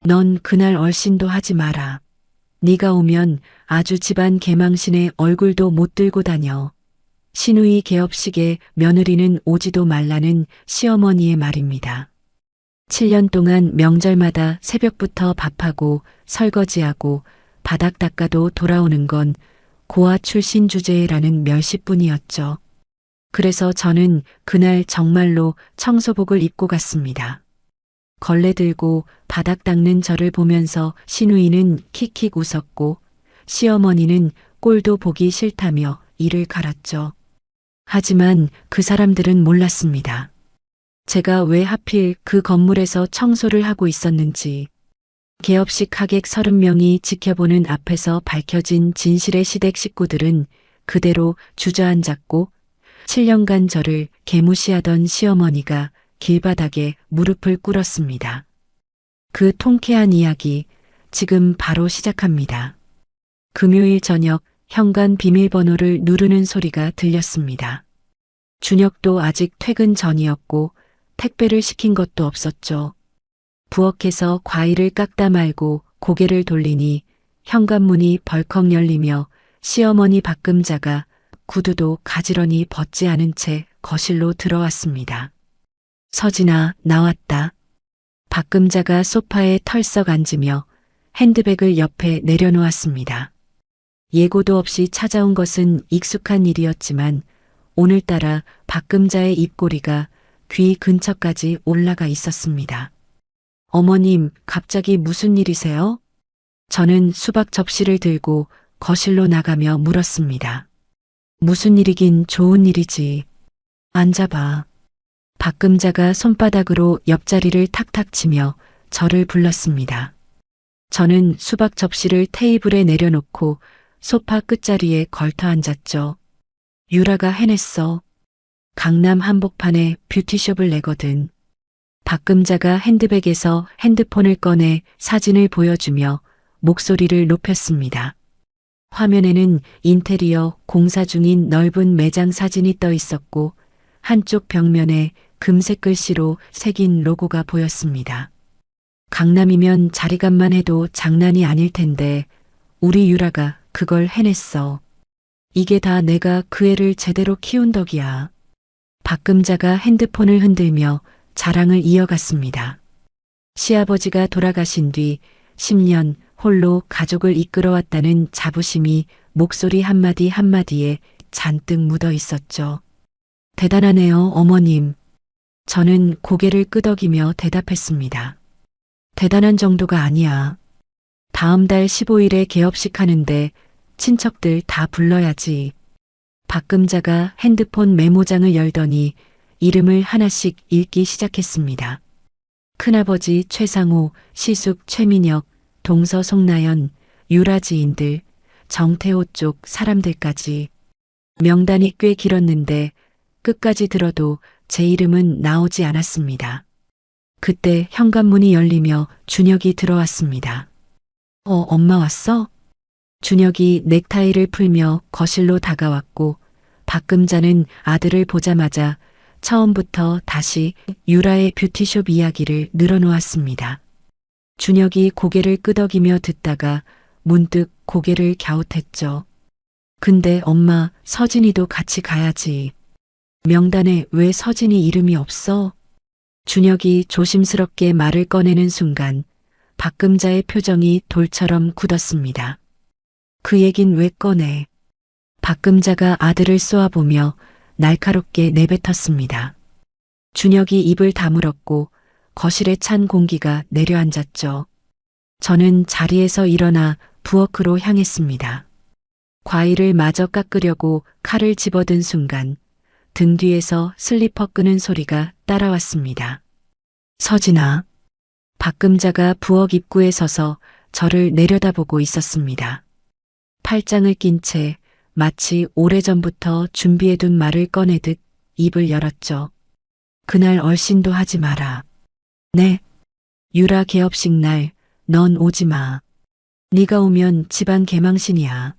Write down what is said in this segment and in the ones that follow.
넌 그날 얼씬도 하지 마라. 네가 오면 아주 집안 개망신에 얼굴도 못 들고 다녀. 시누이 개업식에 며느리는 오지도 말라는 시어머니의 말입니다. 7년 동안 명절마다 새벽부터 밥하고 설거지하고 바닥 닦아도 돌아오는 건 고아 출신 주제라는 멸시뿐이었죠. 그래서 저는 그날 정말로 청소복을 입고 갔습니다. 걸레 들고 바닥 닦는 저를 보면서 시누이는 킥킥 웃었고 시어머니는 꼴도 보기 싫다며 이를 갈았죠. 하지만 그 사람들은 몰랐습니다. 제가 왜 하필 그 건물에서 청소를 하고 있었는지. 개업식 하객 30명이 지켜보는 앞에서 밝혀진 진실의 시댁 식구들은 그대로 주저앉았고 7년간 저를 개무시하던 시어머니가 길바닥에 무릎을 꿇었습니다. 그 통쾌한 이야기 지금 바로 시작합니다. 금요일 저녁 현관 비밀번호를 누르는 소리가 들렸습니다. 준혁도 아직 퇴근 전이었고 택배를 시킨 것도 없었죠. 부엌에서 과일을 깎다 말고 고개를 돌리니 현관문이 벌컥 열리며 시어머니 박금자가 구두도 가지런히 벗지 않은 채 거실로 들어왔습니다. 서진아, 나왔다. 박금자가 소파에 털썩 앉으며 핸드백을 옆에 내려놓았습니다. 예고도 없이 찾아온 것은 익숙한 일이었지만 오늘따라 박금자의 입꼬리가 귀 근처까지 올라가 있었습니다. 어머님, 갑자기 무슨 일이세요? 저는 수박 접시를 들고 거실로 나가며 물었습니다. 무슨 일이긴 좋은 일이지. 앉아봐. 박금자가 손바닥으로 옆자리를 탁탁 치며 저를 불렀습니다. 저는 수박 접시를 테이블에 내려놓고 소파 끝자리에 걸터 앉았죠. 유라가 해냈어. 강남 한복판에 뷰티숍을 내거든. 박금자가 핸드백에서 핸드폰을 꺼내 사진을 보여주며 목소리를 높였습니다. 화면에는 인테리어 공사 중인 넓은 매장 사진이 떠 있었고 한쪽 벽면에 금색 글씨로 새긴 로고가 보였습니다. 강남이면 자리값만 해도 장난이 아닐 텐데 우리 유라가 그걸 해냈어. 이게 다 내가 그 애를 제대로 키운 덕이야. 박금자가 핸드폰을 흔들며 자랑을 이어갔습니다. 시아버지가 돌아가신 뒤 10년 홀로 가족을 이끌어왔다는 자부심이 목소리 한마디 한마디에 잔뜩 묻어 있었죠. 대단하네요, 어머님. 저는 고개를 끄덕이며 대답했습니다. 대단한 정도가 아니야. 다음 달 15일에 개업식 하는데 친척들 다 불러야지. 박금자가 핸드폰 메모장을 열더니 이름을 하나씩 읽기 시작했습니다. 큰아버지 최상호, 시숙 최민혁, 동서 송나연, 유라 지인들, 정태호 쪽 사람들까지. 명단이 꽤 길었는데 끝까지 들어도 제 이름은 나오지 않았습니다. 그때 현관문이 열리며 준혁이 들어왔습니다. 엄마 왔어? 준혁이 넥타이를 풀며 거실로 다가왔고 박금자는 아들을 보자마자 처음부터 다시 유라의 뷰티숍 이야기를 늘어놓았습니다. 준혁이 고개를 끄덕이며 듣다가 문득 고개를 갸웃했죠. 근데 엄마, 서진이도 같이 가야지. 명단에 왜 서진이 이름이 없어? 준혁이 조심스럽게 말을 꺼내는 순간 박금자의 표정이 돌처럼 굳었습니다. 그 얘긴 왜 꺼내? 박금자가 아들을 쏘아보며 날카롭게 내뱉었습니다. 준혁이 입을 다물었고 거실에 찬 공기가 내려앉았죠. 저는 자리에서 일어나 부엌으로 향했습니다. 과일을 마저 깎으려고 칼을 집어든 순간 등 뒤에서 슬리퍼 끄는 소리가 따라왔습니다. 서진아. 박금자가 부엌 입구에 서서 저를 내려다보고 있었습니다. 팔짱을 낀 채 마치 오래전부터 준비해둔 말을 꺼내듯 입을 열었죠. 그날 얼씬도 하지 마라. 네. 유라 개업식 날 넌 오지 마. 네가 오면 집안 개망신이야.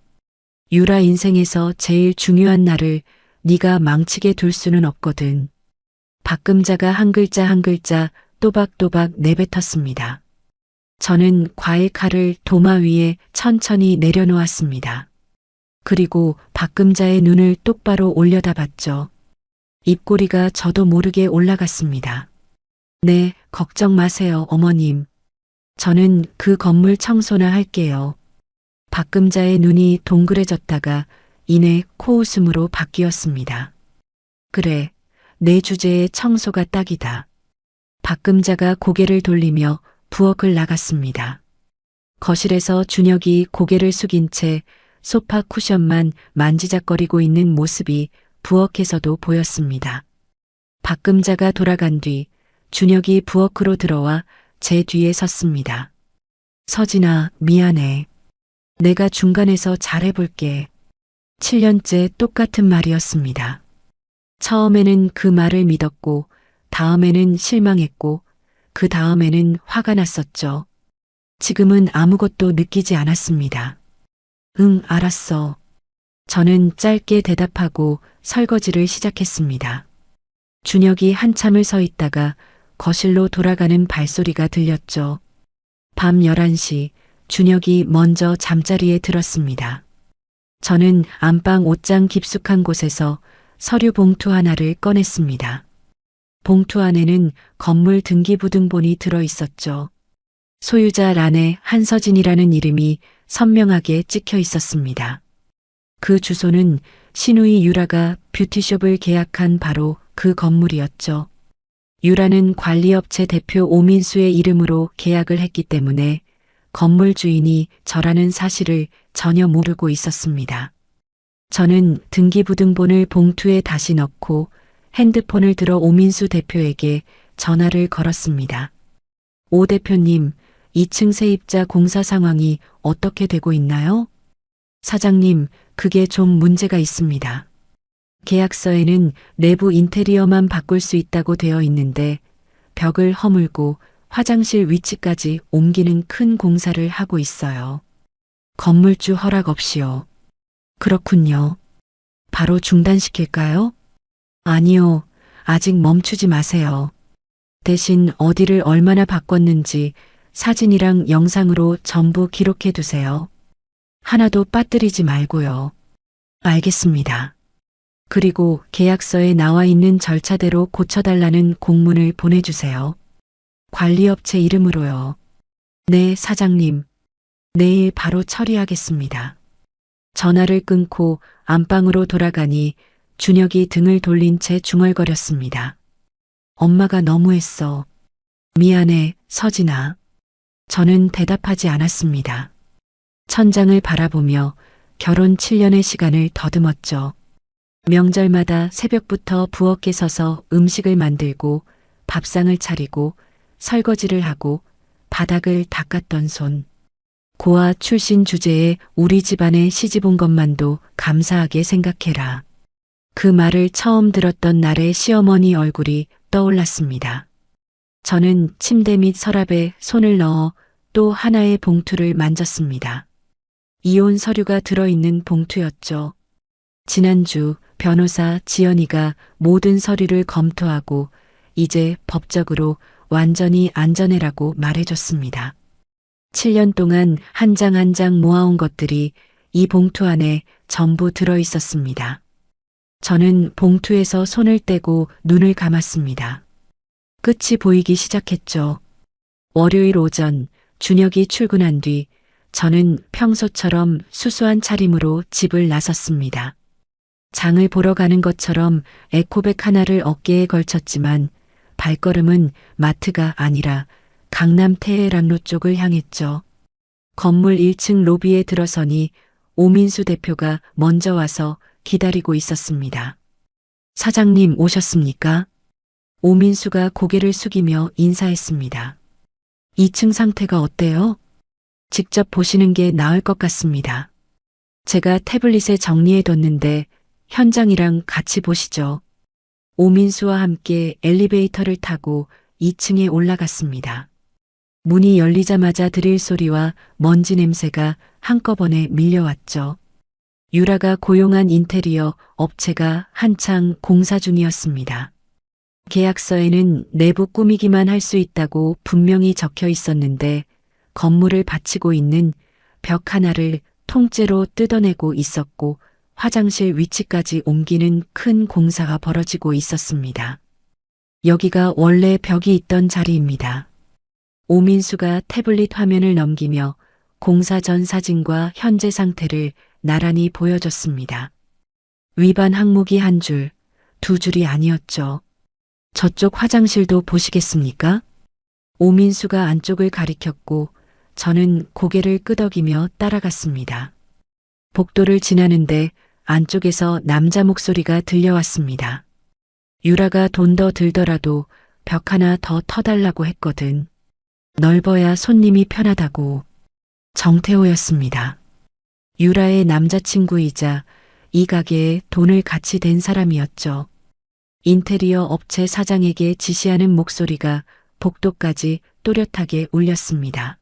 유라 인생에서 제일 중요한 날을 네가 망치게 둘 수는 없거든. 박금자가 한 글자 한 글자 또박또박 내뱉었습니다. 저는 과일 칼을 도마 위에 천천히 내려놓았습니다. 그리고 박금자의 눈을 똑바로 올려다봤죠. 입꼬리가 저도 모르게 올라갔습니다. 네, 걱정 마세요, 어머님. 저는 그 건물 청소나 할게요. 박금자의 눈이 동그래졌다가 이내 코웃음으로 바뀌었습니다. 그래, 내 주제에 청소가 딱이다. 박금자가 고개를 돌리며 부엌을 나갔습니다. 거실에서 준혁이 고개를 숙인 채 소파 쿠션만 만지작거리고 있는 모습이 부엌에서도 보였습니다. 박금자가 돌아간 뒤 준혁이 부엌으로 들어와 제 뒤에 섰습니다. 서진아, 미안해. 내가 중간에서 잘해볼게. 7년째 똑같은 말이었습니다. 처음에는 그 말을 믿었고, 다음에는 실망했고, 그 다음에는 화가 났었죠. 지금은 아무것도 느끼지 않았습니다. 응, 알았어. 저는 짧게 대답하고 설거지를 시작했습니다. 준혁이 한참을 서 있다가 거실로 돌아가는 발소리가 들렸죠. 밤 11시 준혁이 먼저 잠자리에 들었습니다. 저는 안방 옷장 깊숙한 곳에서 서류 봉투 하나를 꺼냈습니다. 봉투 안에는 건물 등기부등본이 들어 있었죠. 소유자 란에 한서진이라는 이름이 선명하게 찍혀 있었습니다. 그 주소는 신우이 유라가 뷰티숍을 계약한 바로 그 건물이었죠. 유라는 관리업체 대표 오민수의 이름으로 계약을 했기 때문에 건물 주인이 저라는 사실을 전혀 모르고 있었습니다. 저는 등기부등본을 봉투에 다시 넣고 핸드폰을 들어 오민수 대표에게 전화를 걸었습니다. 오 대표님, 2층 세입자 공사 상황이 어떻게 되고 있나요? 사장님, 그게 좀 문제가 있습니다. 계약서에는 내부 인테리어만 바꿀 수 있다고 되어 있는데 벽을 허물고 화장실 위치까지 옮기는 큰 공사를 하고 있어요. 건물주 허락 없이요. 그렇군요. 바로 중단시킬까요? 아니요. 아직 멈추지 마세요. 대신 어디를 얼마나 바꿨는지 사진이랑 영상으로 전부 기록해 두세요. 하나도 빠뜨리지 말고요. 알겠습니다. 그리고 계약서에 나와 있는 절차대로 고쳐달라는 공문을 보내주세요. 관리업체 이름으로요. 네, 사장님. 내일 바로 처리하겠습니다. 전화를 끊고 안방으로 돌아가니 준혁이 등을 돌린 채 중얼거렸습니다. 엄마가 너무했어. 미안해, 서진아. 저는 대답하지 않았습니다. 천장을 바라보며 결혼 7년의 시간을 더듬었죠. 명절마다 새벽부터 부엌에 서서 음식을 만들고 밥상을 차리고 설거지를 하고 바닥을 닦았던 손. 고아 출신 주제에 우리 집안에 시집 온 것만도 감사하게 생각해라. 그 말을 처음 들었던 날의 시어머니 얼굴이 떠올랐습니다. 저는 침대 밑 서랍에 손을 넣어 또 하나의 봉투를 만졌습니다. 이혼 서류가 들어있는 봉투였죠. 지난주 변호사 지연이가 모든 서류를 검토하고 이제 법적으로 완전히 안전해라고 말해줬습니다. 7년 동안 한 장 한 장 모아온 것들이 이 봉투 안에 전부 들어있었습니다. 저는 봉투에서 손을 떼고 눈을 감았습니다. 끝이 보이기 시작했죠. 월요일 오전 준혁이 출근한 뒤 저는 평소처럼 수수한 차림으로 집을 나섰습니다. 장을 보러 가는 것처럼 에코백 하나를 어깨에 걸쳤지만 발걸음은 마트가 아니라 강남 테헤란로 쪽을 향했죠. 건물 1층 로비에 들어서니 오민수 대표가 먼저 와서 기다리고 있었습니다. 사장님 오셨습니까? 오민수가 고개를 숙이며 인사했습니다. 2층 상태가 어때요? 직접 보시는 게 나을 것 같습니다. 제가 태블릿에 정리해뒀는데 현장이랑 같이 보시죠. 오민수와 함께 엘리베이터를 타고 2층에 올라갔습니다. 문이 열리자마자 드릴 소리와 먼지 냄새가 한꺼번에 밀려왔죠. 유라가 고용한 인테리어 업체가 한창 공사 중이었습니다. 계약서에는 내부 꾸미기만 할 수 있다고 분명히 적혀 있었는데 건물을 받치고 있는 벽 하나를 통째로 뜯어내고 있었고 화장실 위치까지 옮기는 큰 공사가 벌어지고 있었습니다. 여기가 원래 벽이 있던 자리입니다. 오민수가 태블릿 화면을 넘기며 공사 전 사진과 현재 상태를 나란히 보여줬습니다. 위반 항목이 한 줄, 두 줄이 아니었죠. 저쪽 화장실도 보시겠습니까? 오민수가 안쪽을 가리켰고 저는 고개를 끄덕이며 따라갔습니다. 복도를 지나는데 안쪽에서 남자 목소리가 들려왔습니다. 유라가 돈 더 들더라도 벽 하나 더 터달라고 했거든. 넓어야 손님이 편하다고. 정태호였습니다. 유라의 남자친구이자 이 가게에 돈을 같이 댄 사람이었죠. 인테리어 업체 사장에게 지시하는 목소리가 복도까지 또렷하게 울렸습니다.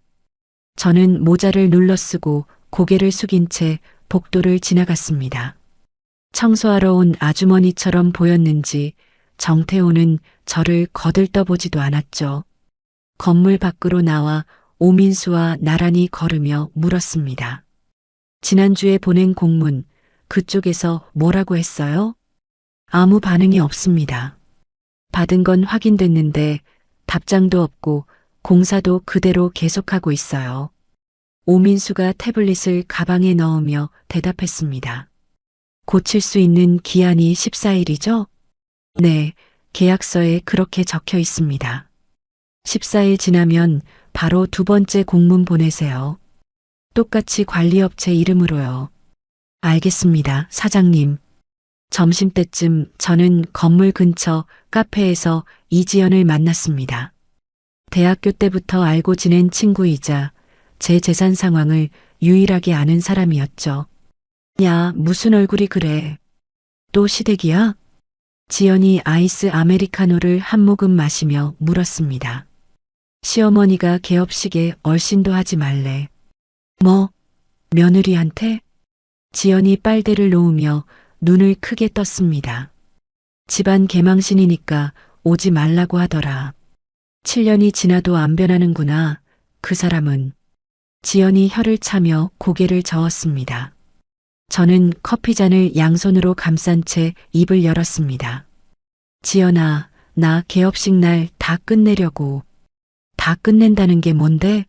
저는 모자를 눌러쓰고 고개를 숙인 채 복도를 지나갔습니다. 청소하러 온 아주머니처럼 보였는지 정태호는 저를 거들떠보지도 않았죠. 건물 밖으로 나와 오민수와 나란히 걸으며 물었습니다. 지난주에 보낸 공문, 그쪽에서 뭐라고 했어요? 아무 반응이 없습니다. 받은 건 확인됐는데 답장도 없고 공사도 그대로 계속하고 있어요. 오민수가 태블릿을 가방에 넣으며 대답했습니다. 고칠 수 있는 기한이 14일이죠? 네, 계약서에 그렇게 적혀 있습니다. 14일 지나면 바로 두 번째 공문 보내세요. 똑같이 관리업체 이름으로요. 알겠습니다, 사장님. 점심때쯤 저는 건물 근처 카페에서 이지연을 만났습니다. 대학교 때부터 알고 지낸 친구이자 제 재산 상황을 유일하게 아는 사람이었죠. 야, 무슨 얼굴이 그래? 또 시댁이야? 지연이 아이스 아메리카노를 한 모금 마시며 물었습니다. 시어머니가 개업식에 얼씬도 하지 말래. 뭐? 며느리한테? 지연이 빨대를 놓으며 눈을 크게 떴습니다. 집안 개망신이니까 오지 말라고 하더라. 7년이 지나도 안 변하는구나. 그 사람은. 지연이 혀를 차며 고개를 저었습니다. 저는 커피잔을 양손으로 감싼 채 입을 열었습니다. 지연아, 나 개업식 날 다 끝내려고. 다 끝낸다는 게 뭔데?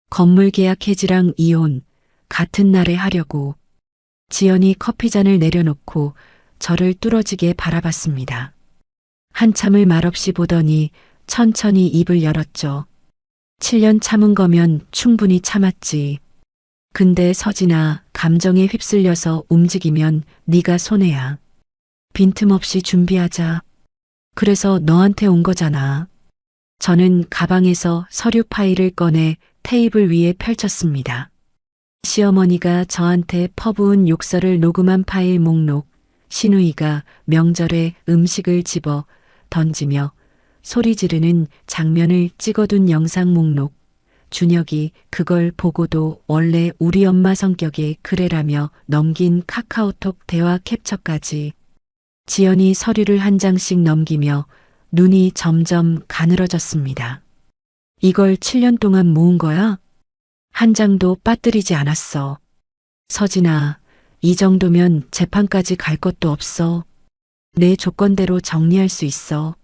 건물 계약 해지랑 이혼 같은 날에 하려고. 지연이 커피잔을 내려놓고 저를 뚫어지게 바라봤습니다. 한참을 말없이 보더니 천천히 입을 열었죠. 7년 참은 거면 충분히 참았지. 근데 서진아, 감정에 휩쓸려서 움직이면 네가 손해야. 빈틈없이 준비하자. 그래서 너한테 온 거잖아. 저는 가방에서 서류 파일을 꺼내 테이블 위에 펼쳤습니다. 시어머니가 저한테 퍼부은 욕설을 녹음한 파일 목록, 신우이가 명절에 음식을 집어 던지며 소리 지르는 장면을 찍어둔 영상 목록, 준혁이 그걸 보고도 원래 우리 엄마 성격의 그래라며 넘긴 카카오톡 대화 캡처까지. 지연이 서류를 한 장씩 넘기며 눈이 점점 가늘어졌습니다. 이걸 7년 동안 모은 거야? 한 장도 빠뜨리지 않았어. 서진아, 이 정도면 재판까지 갈 것도 없어. 내 조건대로 정리할 수 있어.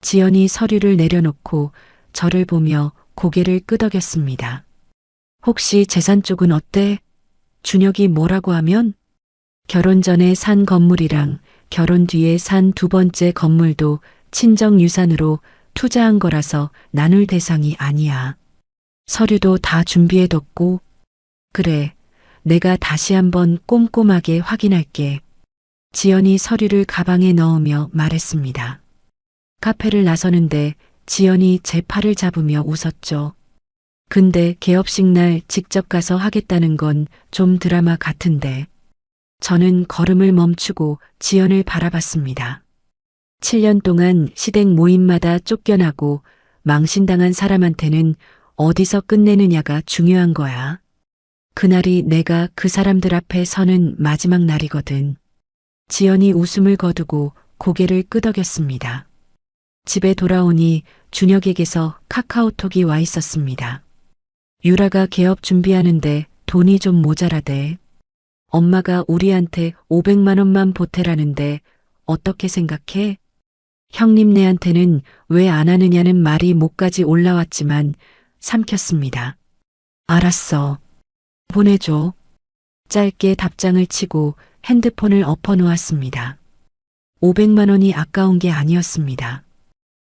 지연이 서류를 내려놓고 저를 보며 고개를 끄덕였습니다. 혹시 재산 쪽은 어때? 준혁이 뭐라고 하면? 결혼 전에 산 건물이랑 결혼 뒤에 산 두 번째 건물도 친정 유산으로 투자한 거라서 나눌 대상이 아니야. 서류도 다 준비해뒀고. 그래, 내가 다시 한번 꼼꼼하게 확인할게. 지연이 서류를 가방에 넣으며 말했습니다. 카페를 나서는데 지연이 제 팔을 잡으며 웃었죠. 근데 개업식 날 직접 가서 하겠다는 건 좀 드라마 같은데. 저는 걸음을 멈추고 지연을 바라봤습니다. 7년 동안 시댁 모임마다 쫓겨나고 망신당한 사람한테는 어디서 끝내느냐가 중요한 거야. 그날이 내가 그 사람들 앞에 서는 마지막 날이거든. 지연이 웃음을 거두고 고개를 끄덕였습니다. 집에 돌아오니 준혁에게서 카카오톡이 와 있었습니다. 유라가 개업 준비하는데 돈이 좀 모자라대. 엄마가 우리한테 500만 원만 보태라는데 어떻게 생각해? 형님네한테는 왜 안 하느냐는 말이 목까지 올라왔지만 삼켰습니다. 알았어. 보내줘. 짧게 답장을 치고 핸드폰을 엎어놓았습니다. 500만 원이 아까운 게 아니었습니다.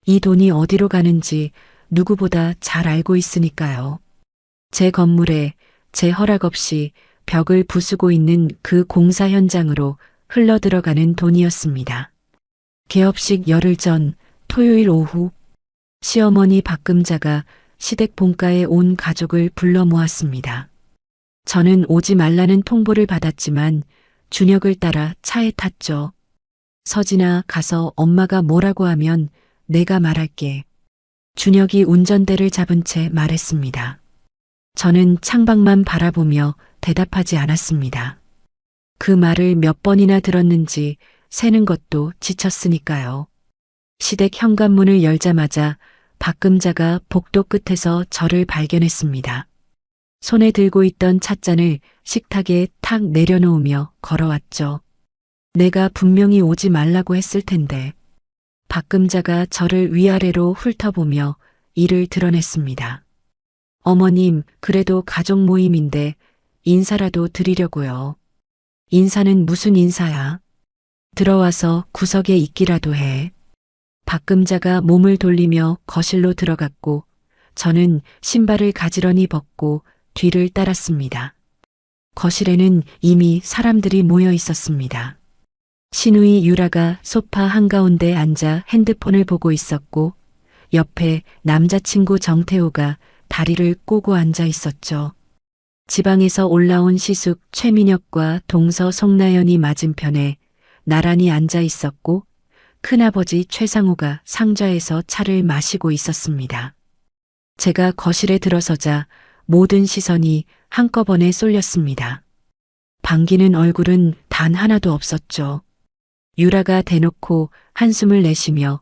이 돈이 어디로 가는지 누구보다 잘 알고 있으니까요. 제 건물에 제 허락 없이 벽을 부수고 있는 그 공사 현장으로 흘러들어가는 돈이었습니다. 개업식 열흘 전 토요일 오후 시어머니 박금자가 시댁 본가에 온 가족을 불러 모았습니다. 저는 오지 말라는 통보를 받았지만 준혁을 따라 차에 탔죠. 서진아, 가서 엄마가 뭐라고 하면 내가 말할게. 준혁이 운전대를 잡은 채 말했습니다. 저는 창밖만 바라보며 대답하지 않았습니다. 그 말을 몇 번이나 들었는지 세는 것도 지쳤으니까요. 시댁 현관문을 열자마자 박금자가 복도 끝에서 저를 발견했습니다. 손에 들고 있던 찻잔을 식탁에 탁 내려놓으며 걸어왔죠. 내가 분명히 오지 말라고 했을 텐데. 박금자가 저를 위아래로 훑어보며 이를 드러냈습니다. 어머님, 그래도 가족 모임인데 인사라도 드리려고요. 인사는 무슨 인사야? 들어와서 구석에 있기라도 해. 박금자가 몸을 돌리며 거실로 들어갔고 저는 신발을 가지런히 벗고 뒤를 따랐습니다. 거실에는 이미 사람들이 모여 있었습니다. 시누이 유라가 소파 한가운데 앉아 핸드폰을 보고 있었고 옆에 남자친구 정태호가 다리를 꼬고 앉아 있었죠. 지방에서 올라온 시숙 최민혁과 동서 송나연이 맞은편에 나란히 앉아 있었고 큰아버지 최상우가 상좌에서 차를 마시고 있었습니다. 제가 거실에 들어서자 모든 시선이 한꺼번에 쏠렸습니다. 반기는 얼굴은 단 하나도 없었죠. 유라가 대놓고 한숨을 내쉬며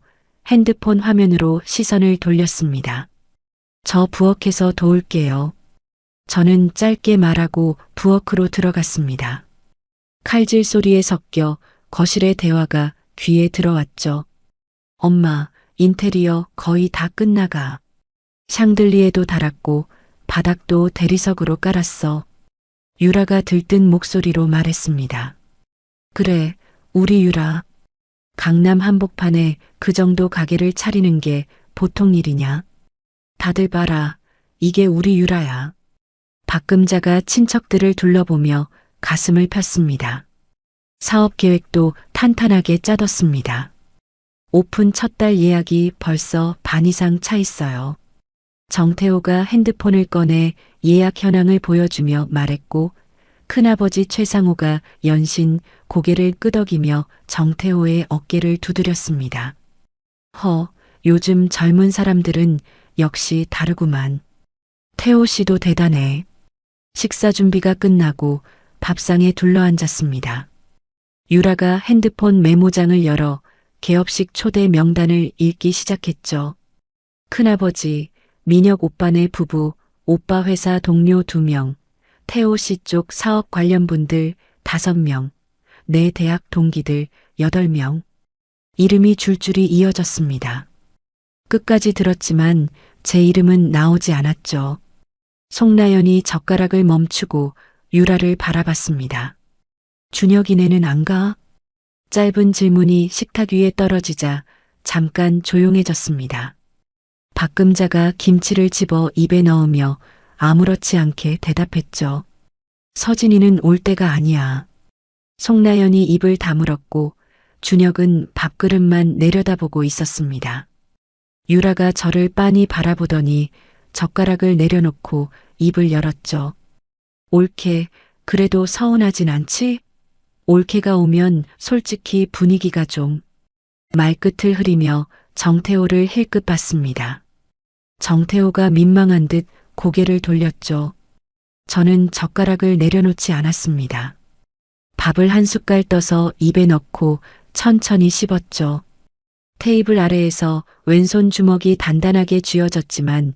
핸드폰 화면으로 시선을 돌렸습니다. 저 부엌에서 도울게요. 저는 짧게 말하고 부엌으로 들어갔습니다. 칼질 소리에 섞여 거실의 대화가 귀에 들어왔죠. 엄마, 인테리어 거의 다 끝나가. 샹들리에도 달았고 바닥도 대리석으로 깔았어. 유라가 들뜬 목소리로 말했습니다. 그래, 우리 유라. 강남 한복판에 그 정도 가게를 차리는 게 보통 일이냐? 다들 봐라. 이게 우리 유라야. 박금자가 친척들을 둘러보며 가슴을 폈습니다. 사업 계획도 탄탄하게 짜뒀습니다. 오픈 첫 달 예약이 벌써 반 이상 차 있어요. 정태호가 핸드폰을 꺼내 예약 현황을 보여주며 말했고 큰아버지 최상우가 연신 고개를 끄덕이며 정태호의 어깨를 두드렸습니다. 요즘 젊은 사람들은 역시 다르구만. 태호 씨도 대단해. 식사 준비가 끝나고 밥상에 둘러앉았습니다. 유라가 핸드폰 메모장을 열어 개업식 초대 명단을 읽기 시작했죠. 큰아버지, 민혁 오빠네 부부, 오빠 회사 동료 2명, 태호 씨 쪽 사업 관련 분들 5명, 내 대학 동기들 8명. 이름이 줄줄이 이어졌습니다. 끝까지 들었지만 제 이름은 나오지 않았죠. 송나연이 젓가락을 멈추고 유라를 바라봤습니다. 준혁이네는 안 가? 짧은 질문이 식탁 위에 떨어지자 잠깐 조용해졌습니다. 박금자가 김치를 집어 입에 넣으며 아무렇지 않게 대답했죠. 서진이는 올 때가 아니야. 송나연이 입을 다물었고 준혁은 밥그릇만 내려다보고 있었습니다. 유라가 저를 빤히 바라보더니 젓가락을 내려놓고 입을 열었죠. 올케, 그래도 서운하진 않지? 올케가 오면 솔직히 분위기가 좀. 말끝을 흐리며 정태호를 힐끗 봤습니다. 정태호가 민망한 듯 고개를 돌렸죠. 저는 젓가락을 내려놓지 않았습니다. 밥을 한 숟갈 떠서 입에 넣고 천천히 씹었죠. 테이블 아래에서 왼손 주먹이 단단하게 쥐어졌지만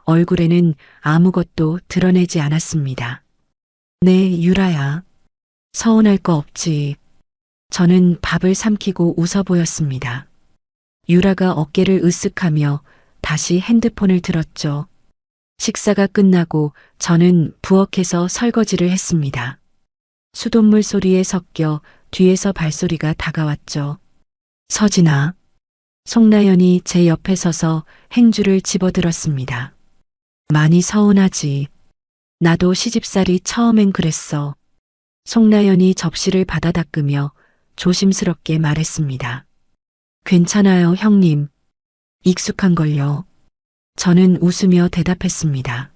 얼굴에는 아무것도 드러내지 않았습니다. 네, 유라야. 서운할 거 없지. 저는 밥을 삼키고 웃어 보였습니다. 유라가 어깨를 으쓱하며 다시 핸드폰을 들었죠. 식사가 끝나고 저는 부엌에서 설거지를 했습니다. 수돗물 소리에 섞여 뒤에서 발소리가 다가왔죠. 서진아. 송나연이 제 옆에 서서 행주를 집어들었습니다. 많이 서운하지. 나도 시집살이 처음엔 그랬어. 송나연이 접시를 받아 닦으며 조심스럽게 말했습니다. 괜찮아요, 형님. 익숙한걸요. 저는 웃으며 대답했습니다.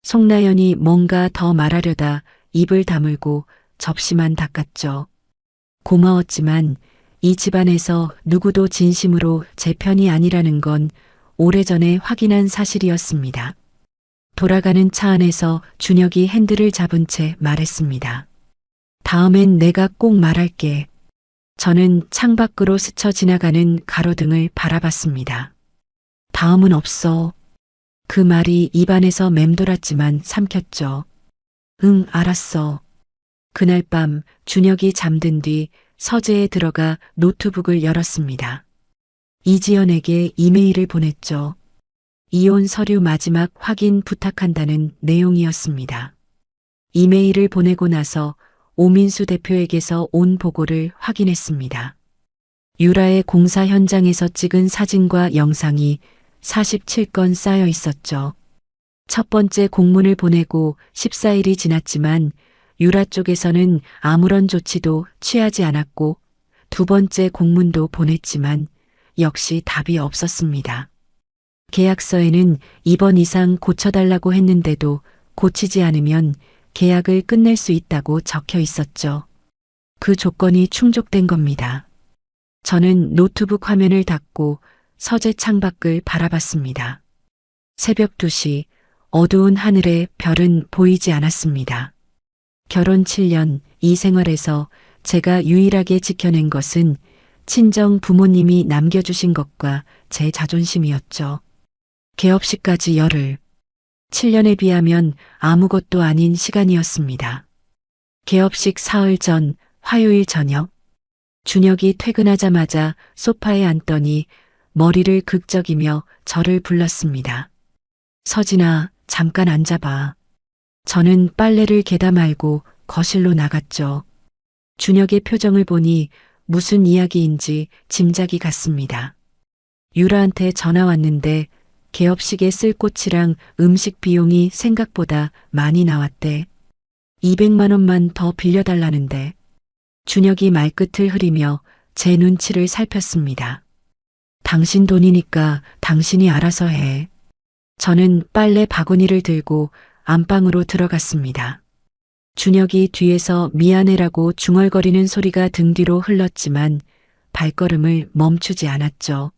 송나연이 뭔가 더 말하려다 입을 다물고 접시만 닦았죠. 고마웠지만 이 집안에서 누구도 진심으로 제 편이 아니라는 건 오래전에 확인한 사실이었습니다. 돌아가는 차 안에서 준혁이 핸들을 잡은 채 말했습니다. 다음엔 내가 꼭 말할게. 저는 창밖으로 스쳐 지나가는 가로등을 바라봤습니다. 다음은 없어. 그 말이 입안에서 맴돌았지만 삼켰죠. 응, 알았어. 그날 밤 준혁이 잠든 뒤 서재에 들어가 노트북을 열었습니다. 이지연에게 이메일을 보냈죠. 이혼 서류 마지막 확인 부탁한다는 내용이었습니다. 이메일을 보내고 나서 오민수 대표에게서 온 보고를 확인했습니다. 유라의 공사 현장에서 찍은 사진과 영상이 47건 쌓여 있었죠. 첫 번째 공문을 보내고 14일이 지났지만 유라 쪽에서는 아무런 조치도 취하지 않았고 두 번째 공문도 보냈지만 역시 답이 없었습니다. 계약서에는 2번 이상 고쳐달라고 했는데도 고치지 않으면 계약을 끝낼 수 있다고 적혀 있었죠. 그 조건이 충족된 겁니다. 저는 노트북 화면을 닫고 서재 창밖을 바라봤습니다. 새벽 2시 어두운 하늘에 별은 보이지 않았습니다. 결혼 7년 이 생활에서 제가 유일하게 지켜낸 것은 친정 부모님이 남겨주신 것과 제 자존심이었죠. 개업식까지 열흘. 7년에 비하면 아무것도 아닌 시간이었습니다. 개업식 사흘 전 화요일 저녁 준혁이 퇴근하자마자 소파에 앉더니 머리를 극적이며 저를 불렀습니다. 서진아, 잠깐 앉아봐. 저는 빨래를 개다 말고 거실로 나갔죠. 준혁의 표정을 보니 무슨 이야기인지 짐작이 갔습니다. 유라한테 전화 왔는데 개업식에 쓸 꽃이랑 음식 비용이 생각보다 많이 나왔대. 200만 원만 더 빌려달라는데. 준혁이 말끝을 흐리며 제 눈치를 살폈습니다. 당신 돈이니까 당신이 알아서 해. 저는 빨래 바구니를 들고 안방으로 들어갔습니다. 준혁이 뒤에서 미안해라고 중얼거리는 소리가 등 뒤로 흘렀지만 발걸음을 멈추지 않았죠.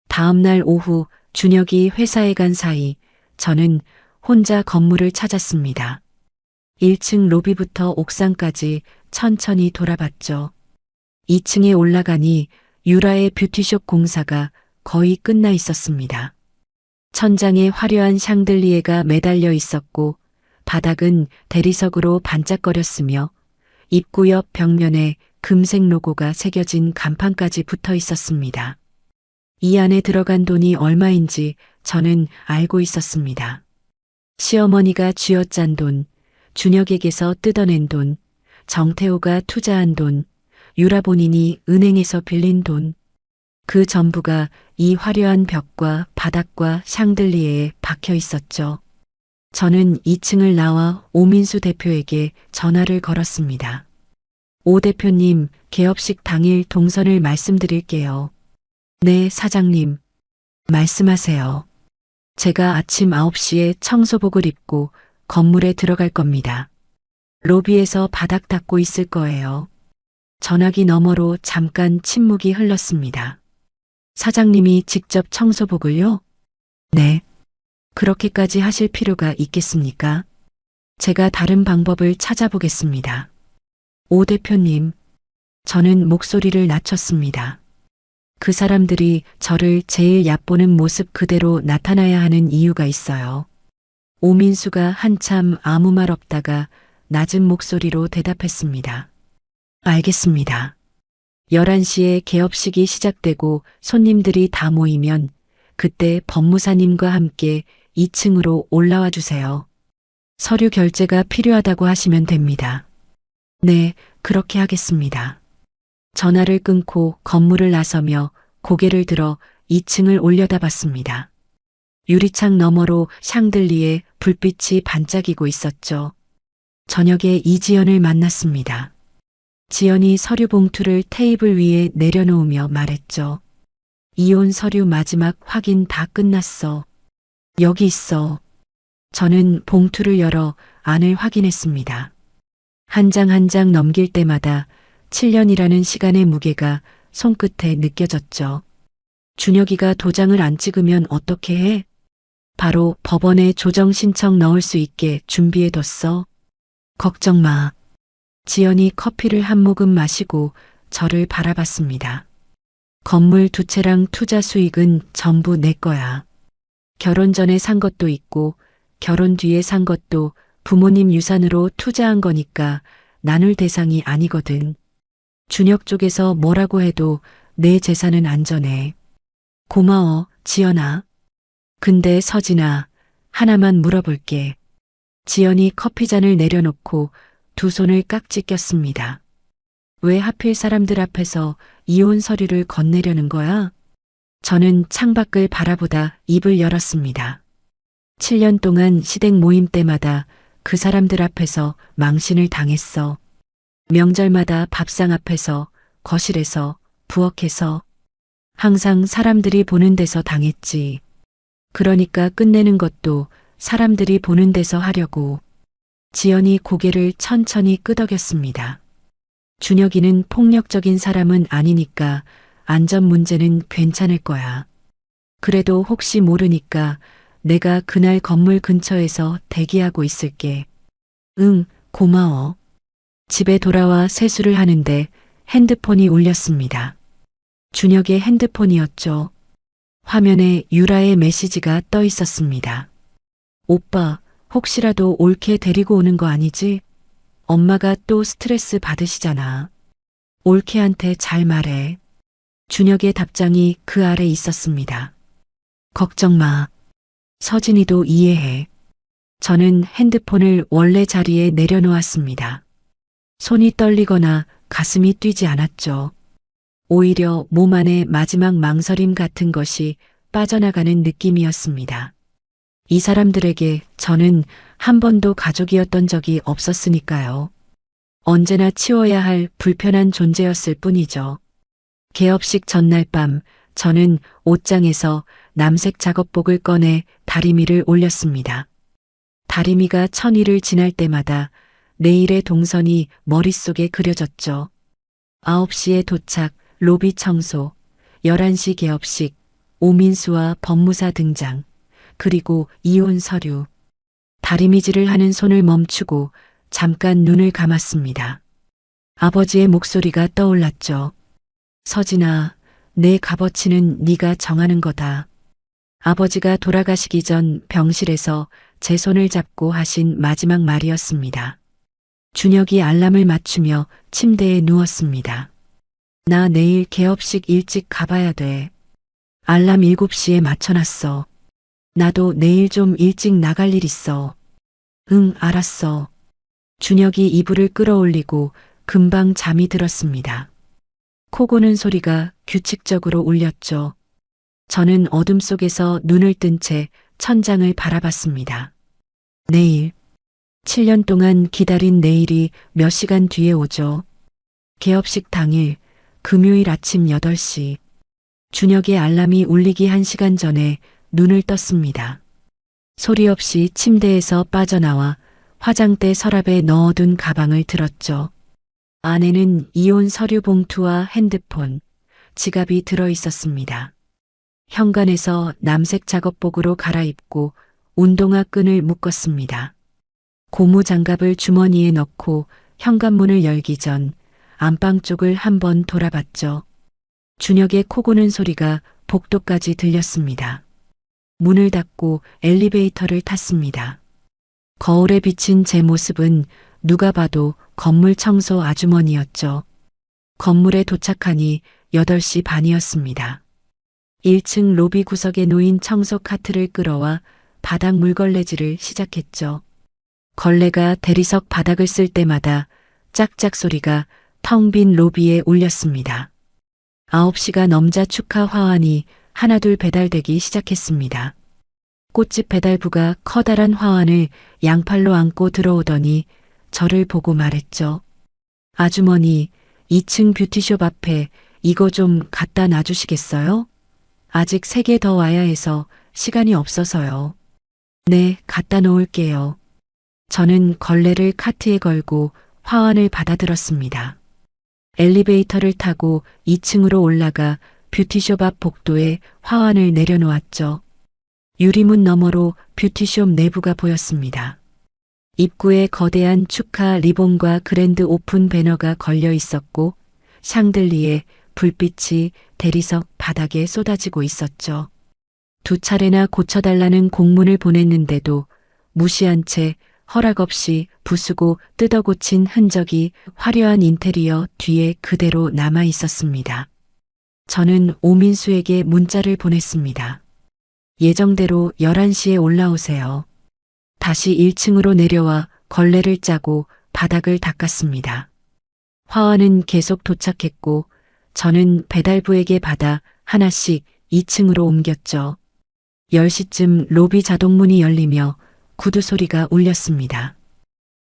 다음 날 오후 준혁이 회사에 간 사이 저는 혼자 건물을 찾았습니다. 1층 로비부터 옥상까지 천천히 돌아봤죠. 2층에 올라가니 유라의 뷰티숍 공사가 거의 끝나 있었습니다. 천장에 화려한 샹들리에가 매달려 있었고 바닥은 대리석으로 반짝거렸으며 입구 옆 벽면에 금색 로고가 새겨진 간판까지 붙어 있었습니다. 이 안에 들어간 돈이 얼마인지 저는 알고 있었습니다. 시어머니가 쥐어짠 돈, 준혁에게서 뜯어낸 돈, 정태호가 투자한 돈, 유라 본인이 은행에서 빌린 돈, 그 전부가 이 화려한 벽과 바닥과 샹들리에에 박혀 있었죠. 저는 2층을 나와 오민수 대표에게 전화를 걸었습니다. 오 대표님, 개업식 당일 동선을 말씀드릴게요. 네, 사장님. 말씀하세요. 제가 아침 9시에 청소복을 입고 건물에 들어갈 겁니다. 로비에서 바닥 닦고 있을 거예요. 전화기 너머로 잠깐 침묵이 흘렀습니다. 사장님이 직접 청소복을요? 네. 그렇게까지 하실 필요가 있겠습니까? 제가 다른 방법을 찾아보겠습니다. 오 대표님, 저는 목소리를 낮췄습니다. 그 사람들이 저를 제일 얕보는 모습 그대로 나타나야 하는 이유가 있어요. 오민수가 한참 아무 말 없다가 낮은 목소리로 대답했습니다. 알겠습니다. 11시에 개업식이 시작되고 손님들이 다 모이면 그때 법무사님과 함께 2층으로 올라와 주세요. 서류 결제가 필요하다고 하시면 됩니다. 네, 그렇게 하겠습니다. 전화를 끊고 건물을 나서며 고개를 들어 2층을 올려다봤습니다. 유리창 너머로 샹들리에 불빛이 반짝이고 있었죠. 저녁에 이지연을 만났습니다. 지연이 서류 봉투를 테이블 위에 내려놓으며 말했죠. 이혼 서류 마지막 확인 다 끝났어. 여기 있어. 저는 봉투를 열어 안을 확인했습니다. 한 장 한 장 넘길 때마다 7년이라는 시간의 무게가 손끝에 느껴졌죠. 준혁이가 도장을 안 찍으면 어떻게 해? 바로 법원에 조정 신청 넣을 수 있게 준비해뒀어. 걱정 마. 지연이 커피를 한 모금 마시고 저를 바라봤습니다. 건물 2채랑 투자 수익은 전부 내 거야. 결혼 전에 산 것도 있고 결혼 뒤에 산 것도 부모님 유산으로 투자한 거니까 나눌 대상이 아니거든. 준혁 쪽에서 뭐라고 해도 내 재산은 안전해. 고마워, 지연아. 근데 서진아, 하나만 물어볼게. 지연이 커피잔을 내려놓고 두 손을 깍지 꼈습니다. 왜 하필 사람들 앞에서 이혼 서류를 건네려는 거야? 저는 창밖을 바라보다 입을 열었습니다. 7년 동안 시댁 모임 때마다 그 사람들 앞에서 망신을 당했어. 명절마다 밥상 앞에서, 거실에서, 부엌에서 항상 사람들이 보는 데서 당했지. 그러니까 끝내는 것도 사람들이 보는 데서 하려고. 지연이 고개를 천천히 끄덕였습니다. 준혁이는 폭력적인 사람은 아니니까 안전 문제는 괜찮을 거야. 그래도 혹시 모르니까 내가 그날 건물 근처에서 대기하고 있을게. 응, 고마워. 집에 돌아와 세수를 하는데 핸드폰이 울렸습니다. 준혁의 핸드폰이었죠. 화면에 유라의 메시지가 떠 있었습니다. 오빠, 혹시라도 올케 데리고 오는 거 아니지? 엄마가 또 스트레스 받으시잖아. 올케한테 잘 말해. 준혁의 답장이 그 아래 있었습니다. 걱정 마. 서진이도 이해해. 저는 핸드폰을 원래 자리에 내려놓았습니다. 손이 떨리거나 가슴이 뛰지 않았죠. 오히려 몸 안에 마지막 망설임 같은 것이 빠져나가는 느낌이었습니다. 이 사람들에게 저는 한 번도 가족이었던 적이 없었으니까요. 언제나 치워야 할 불편한 존재였을 뿐이죠. 개업식 전날 밤 저는 옷장에서 남색 작업복을 꺼내 다리미를 올렸습니다. 다리미가 천일을 지날 때마다 내일의 동선이 머릿속에 그려졌죠. 9시에 도착, 로비 청소, 11시 개업식, 오민수와 법무사 등장, 그리고 이혼 서류. 다리미질을 하는 손을 멈추고 잠깐 눈을 감았습니다. 아버지의 목소리가 떠올랐죠. 서진아, 내 값어치는 네가 정하는 거다. 아버지가 돌아가시기 전 병실에서 제 손을 잡고 하신 마지막 말이었습니다. 준혁이 알람을 맞추며 침대에 누웠습니다. 나 내일 개업식 일찍 가봐야 돼. 알람 7시에 맞춰놨어. 나도 내일 좀 일찍 나갈 일 있어. 응, 알았어. 준혁이 이불을 끌어올리고 금방 잠이 들었습니다. 코 고는 소리가 규칙적으로 울렸죠. 저는 어둠 속에서 눈을 뜬 채 천장을 바라봤습니다. 내일. 7년 동안 기다린 내일이 몇 시간 뒤에 오죠. 개업식 당일, 금요일 아침 8시. 준혁의 알람이 울리기 1시간 전에 눈을 떴습니다. 소리 없이 침대에서 빠져나와 화장대 서랍에 넣어둔 가방을 들었죠. 안에는 이혼 서류 봉투와 핸드폰, 지갑이 들어 있었습니다. 현관에서 남색 작업복으로 갈아입고 운동화 끈을 묶었습니다. 고무 장갑을 주머니에 넣고 현관문을 열기 전 안방 쪽을 한번 돌아봤죠. 준혁의 코 고는 소리가 복도까지 들렸습니다. 문을 닫고 엘리베이터를 탔습니다. 거울에 비친 제 모습은 누가 봐도 건물 청소 아주머니였죠. 건물에 도착하니 8시 반이었습니다. 1층 로비 구석에 놓인 청소 카트를 끌어와 바닥 물걸레질을 시작했죠. 걸레가 대리석 바닥을 쓸 때마다 짝짝 소리가 텅 빈 로비에 울렸습니다. 9시가 넘자 축하 화환이 하나둘 배달되기 시작했습니다. 꽃집 배달부가 커다란 화환을 양팔로 안고 들어오더니 저를 보고 말했죠. 아주머니, 2층 뷰티숍 앞에 이거 좀 갖다 놔주시겠어요? 아직 3개 더 와야 해서 시간이 없어서요. 네, 갖다 놓을게요. 저는 걸레를 카트에 걸고 화환을 받아들었습니다. 엘리베이터를 타고 2층으로 올라가 뷰티숍 앞 복도에 화환을 내려놓았죠. 유리문 너머로 뷰티숍 내부가 보였습니다. 입구에 거대한 축하 리본과 그랜드 오픈 배너가 걸려 있었고 샹들리에 불빛이 대리석 바닥에 쏟아지고 있었죠. 2차례나 고쳐달라는 공문을 보냈는데도 무시한 채 허락 없이 부수고 뜯어 고친 흔적이 화려한 인테리어 뒤에 그대로 남아 있었습니다. 저는 오민수에게 문자를 보냈습니다. 예정대로 11시에 올라오세요. 다시 1층으로 내려와 걸레를 짜고 바닥을 닦았습니다. 화환은 계속 도착했고 저는 배달부에게 받아 하나씩 2층으로 옮겼죠. 10시쯤 로비 자동문이 열리며 구두 소리가 울렸습니다.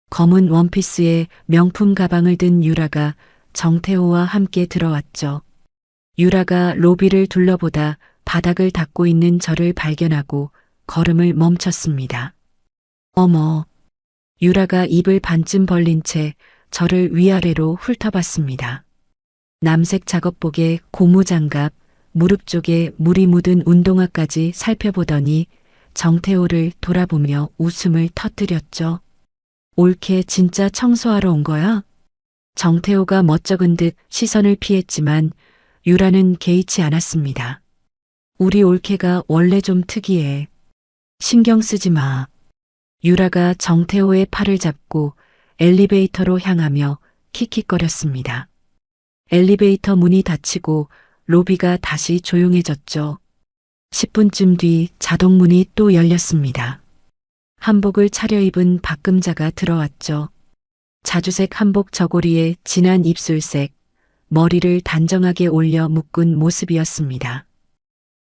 검은 원피스에 명품 가방을 든 유라가 정태호와 함께 들어왔죠. 유라가 로비를 둘러보다 바닥을 닦고 있는 저를 발견하고 걸음을 멈췄습니다. 어머. 유라가 입을 반쯤 벌린 채 저를 위아래로 훑어봤습니다. 남색 작업복에 고무장갑, 무릎 쪽에 물이 묻은 운동화까지 살펴보더니 정태호를 돌아보며 웃음을 터뜨렸죠. 올케 진짜 청소하러 온 거야? 정태호가 멋쩍은 듯 시선을 피했지만 유라는 개의치 않았습니다. 우리 올케가 원래 좀 특이해. 신경 쓰지 마. 유라가 정태호의 팔을 잡고 엘리베이터로 향하며 킥킥거렸습니다. 엘리베이터 문이 닫히고 로비가 다시 조용해졌죠. 10분쯤 뒤 자동문이 또 열렸습니다. 한복을 차려입은 박금자가 들어왔죠. 자주색 한복 저고리에 진한 입술색, 머리를 단정하게 올려 묶은 모습이었습니다.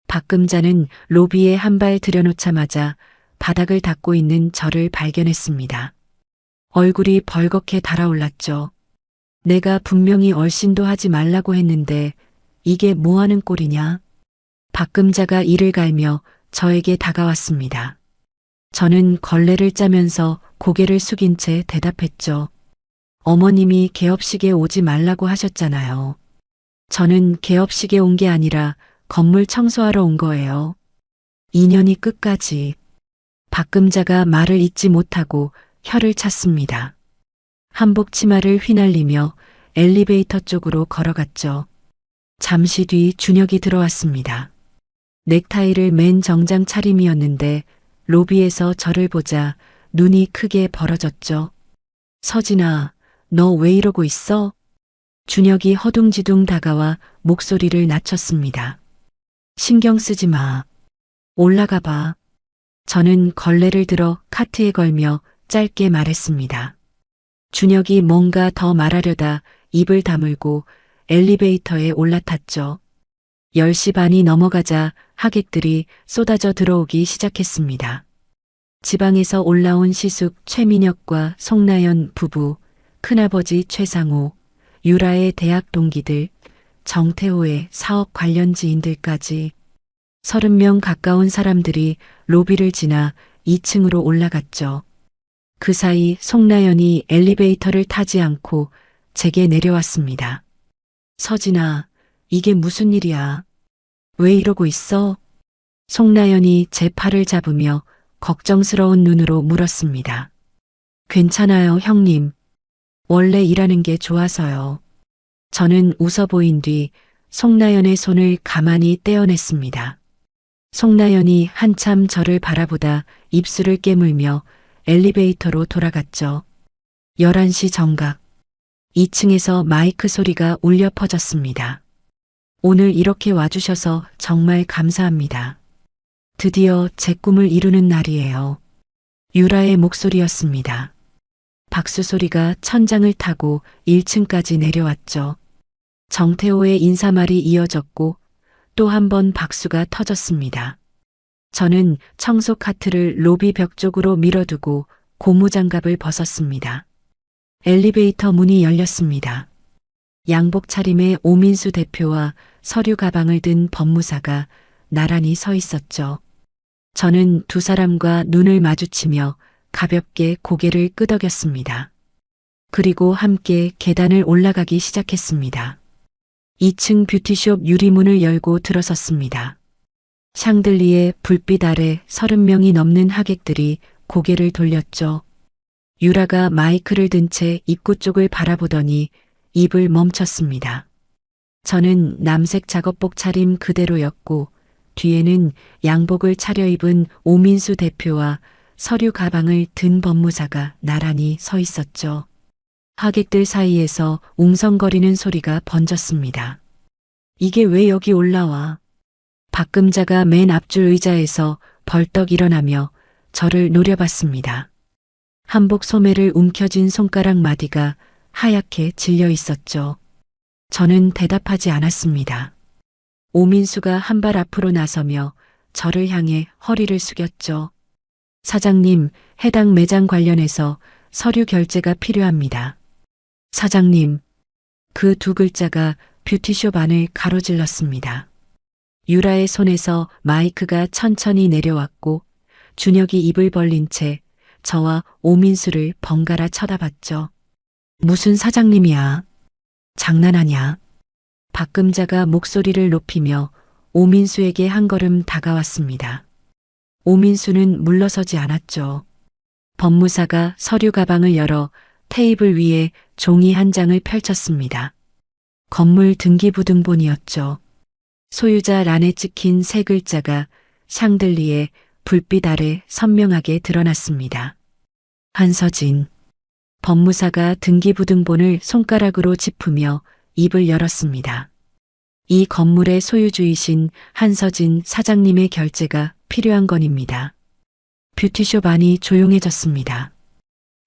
박금자는 로비에 한 발 들여놓자마자 바닥을 닦고 있는 저를 발견했습니다. 얼굴이 벌겋게 달아올랐죠. 내가 분명히 얼씬도 하지 말라고 했는데 이게 뭐하는 꼴이냐? 박금자가 이를 갈며 저에게 다가왔습니다. 저는 걸레를 짜면서 고개를 숙인 채 대답했죠. 어머님이 개업식에 오지 말라고 하셨잖아요. 저는 개업식에 온 게 아니라 건물 청소하러 온 거예요. 인연이 끝까지. 박금자가 말을 잇지 못하고 혀를 찼습니다. 한복 치마를 휘날리며 엘리베이터 쪽으로 걸어갔죠. 잠시 뒤 준혁이 들어왔습니다. 넥타이를 맨 정장 차림이었는데 로비에서 저를 보자 눈이 크게 벌어졌죠. 서진아, 너 왜 이러고 있어? 준혁이 허둥지둥 다가와 목소리를 낮췄습니다. 신경 쓰지 마. 올라가 봐. 저는 걸레를 들어 카트에 걸며 짧게 말했습니다. 준혁이 뭔가 더 말하려다 입을 다물고 엘리베이터에 올라탔죠. 10시 반이 넘어가자 하객들이 쏟아져 들어오기 시작했습니다. 지방에서 올라온 시숙 최민혁과 송나연 부부, 큰아버지 최상호, 유라의 대학 동기들, 정태호의 사업 관련 지인들까지 30명 가까운 사람들이 로비를 지나 2층으로 올라갔죠. 그 사이 송나연이 엘리베이터를 타지 않고 제게 내려왔습니다. 서진아, 이게 무슨 일이야? 왜 이러고 있어? 송나연이 제 팔을 잡으며 걱정스러운 눈으로 물었습니다. 괜찮아요, 형님. 원래 일하는 게 좋아서요. 저는 웃어 보인 뒤 송나연의 손을 가만히 떼어냈습니다. 송나연이 한참 저를 바라보다 입술을 깨물며 엘리베이터로 돌아갔죠. 11시 정각. 2층에서 마이크 소리가 울려 퍼졌습니다. 오늘 이렇게 와주셔서 정말 감사합니다. 드디어 제 꿈을 이루는 날이에요. 유라의 목소리였습니다. 박수 소리가 천장을 타고 1층까지 내려왔죠. 정태호의 인사말이 이어졌고 또 한 번 박수가 터졌습니다. 저는 청소 카트를 로비 벽 쪽으로 밀어두고 고무장갑을 벗었습니다. 엘리베이터 문이 열렸습니다. 양복 차림의 오민수 대표와 서류 가방을 든 법무사가 나란히 서 있었죠. 저는 두 사람과 눈을 마주치며 가볍게 고개를 끄덕였습니다. 그리고 함께 계단을 올라가기 시작했습니다. 2층 뷰티숍 유리문을 열고 들어섰습니다. 샹들리에 불빛 아래 30명이 넘는 하객들이 고개를 돌렸죠. 유라가 마이크를 든 채 입구 쪽을 바라보더니 입을 멈췄습니다. 저는 남색 작업복 차림 그대로였고 뒤에는 양복을 차려입은 오민수 대표와 서류 가방을 든 법무사가 나란히 서 있었죠. 하객들 사이에서 웅성거리는 소리가 번졌습니다. 이게 왜 여기 올라와? 박금자가 맨 앞줄 의자에서 벌떡 일어나며 저를 노려봤습니다. 한복 소매를 움켜쥔 손가락 마디가 하얗게 질려 있었죠. 저는 대답하지 않았습니다. 오민수가 한 발 앞으로 나서며 저를 향해 허리를 숙였죠. 사장님, 해당 매장 관련해서 서류 결제가 필요합니다. 사장님, 그 두 글자가 뷰티숍 안을 가로질렀습니다. 유라의 손에서 마이크가 천천히 내려왔고 준혁이 입을 벌린 채 저와 오민수를 번갈아 쳐다봤죠. 무슨 사장님이야? 장난하냐? 박금자가 목소리를 높이며 오민수에게 한 걸음 다가왔습니다. 오민수는 물러서지 않았죠. 법무사가 서류 가방을 열어 테이블 위에 종이 한 장을 펼쳤습니다. 건물 등기부등본이었죠. 소유자 란에 찍힌 세 글자가 샹들리에 불빛 아래 선명하게 드러났습니다. 한서진. 법무사가 등기부등본을 손가락으로 짚으며 입을 열었습니다. 이 건물의 소유주이신 한서진 사장님의 결제가 필요한 건입니다. 뷰티숍 안이 조용해졌습니다.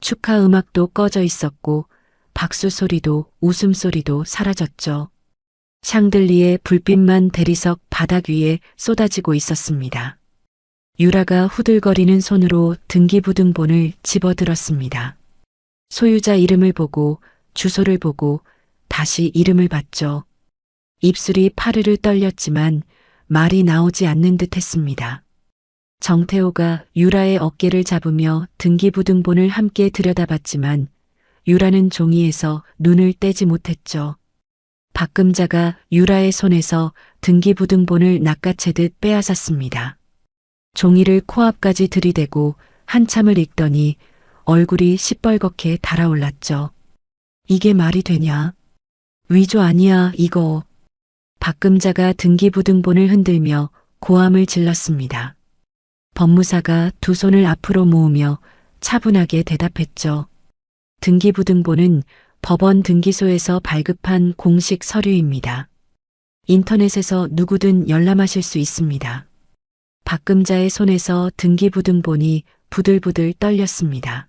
축하 음악도 꺼져 있었고 박수 소리도 웃음소리도 사라졌죠. 샹들리에 불빛만 대리석 바닥 위에 쏟아지고 있었습니다. 유라가 후들거리는 손으로 등기부등본을 집어들었습니다. 소유자 이름을 보고 주소를 보고 다시 이름을 봤죠. 입술이 파르르 떨렸지만 말이 나오지 않는 듯 했습니다. 정태호가 유라의 어깨를 잡으며 등기부등본을 함께 들여다봤지만 유라는 종이에서 눈을 떼지 못했죠. 박금자가 유라의 손에서 등기부등본을 낚아채듯 빼앗았습니다. 종이를 코앞까지 들이대고 한참을 읽더니 얼굴이 시뻘겋게 달아올랐죠. 이게 말이 되냐? 위조 아니야, 이거. 박금자가 등기부등본을 흔들며 고함을 질렀습니다. 법무사가 두 손을 앞으로 모으며 차분하게 대답했죠. 등기부등본은 법원 등기소에서 발급한 공식 서류입니다. 인터넷에서 누구든 열람하실 수 있습니다. 박금자의 손에서 등기부등본이 부들부들 떨렸습니다.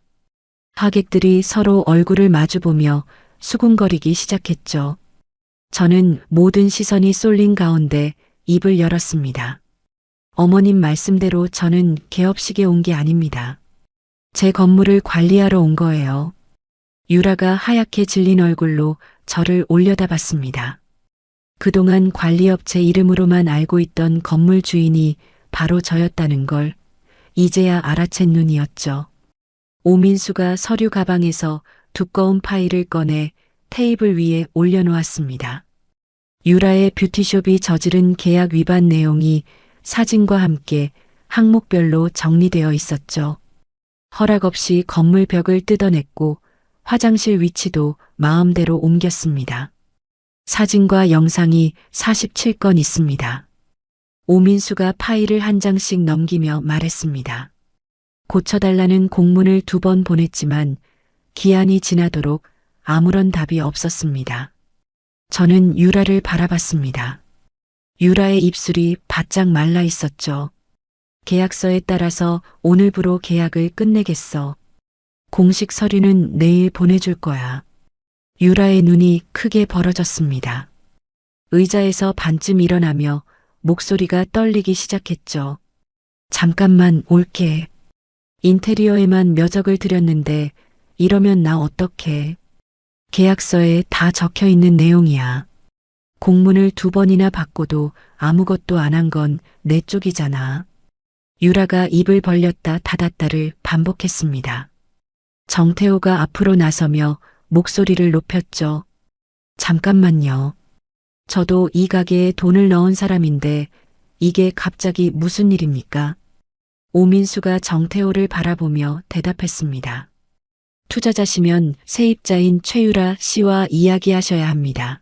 하객들이 서로 얼굴을 마주보며 수군거리기 시작했죠. 저는 모든 시선이 쏠린 가운데 입을 열었습니다. 어머님 말씀대로 저는 개업식에 온 게 아닙니다. 제 건물을 관리하러 온 거예요. 유라가 하얗게 질린 얼굴로 저를 올려다봤습니다. 그동안 관리업체 이름으로만 알고 있던 건물 주인이 바로 저였다는 걸 이제야 알아챈 눈이었죠. 오민수가 서류 가방에서 두꺼운 파일을 꺼내 테이블 위에 올려놓았습니다. 유라의 뷰티숍이 저지른 계약 위반 내용이 사진과 함께 항목별로 정리되어 있었죠. 허락 없이 건물 벽을 뜯어냈고 화장실 위치도 마음대로 옮겼습니다. 사진과 영상이 47건 있습니다. 오민수가 파일을 한 장씩 넘기며 말했습니다. 고쳐달라는 공문을 2번 보냈지만 기한이 지나도록 아무런 답이 없었습니다. 저는 유라를 바라봤습니다. 유라의 입술이 바짝 말라 있었죠. 계약서에 따라서 오늘부로 계약을 끝내겠어. 공식 서류는 내일 보내줄 거야. 유라의 눈이 크게 벌어졌습니다. 의자에서 반쯤 일어나며 목소리가 떨리기 시작했죠. 잠깐만 올게. 인테리어에만 몇 억을 들였는데 이러면 나 어떡해. 계약서에 다 적혀 있는 내용이야. 공문을 2번이나 받고도 아무것도 안 한 건 내 쪽이잖아. 유라가 입을 벌렸다 닫았다를 반복했습니다. 정태호가 앞으로 나서며 목소리를 높였죠. 잠깐만요. 저도 이 가게에 돈을 넣은 사람인데 이게 갑자기 무슨 일입니까? 오민수가 정태호를 바라보며 대답했습니다. 투자자시면 세입자인 최유라 씨와 이야기하셔야 합니다.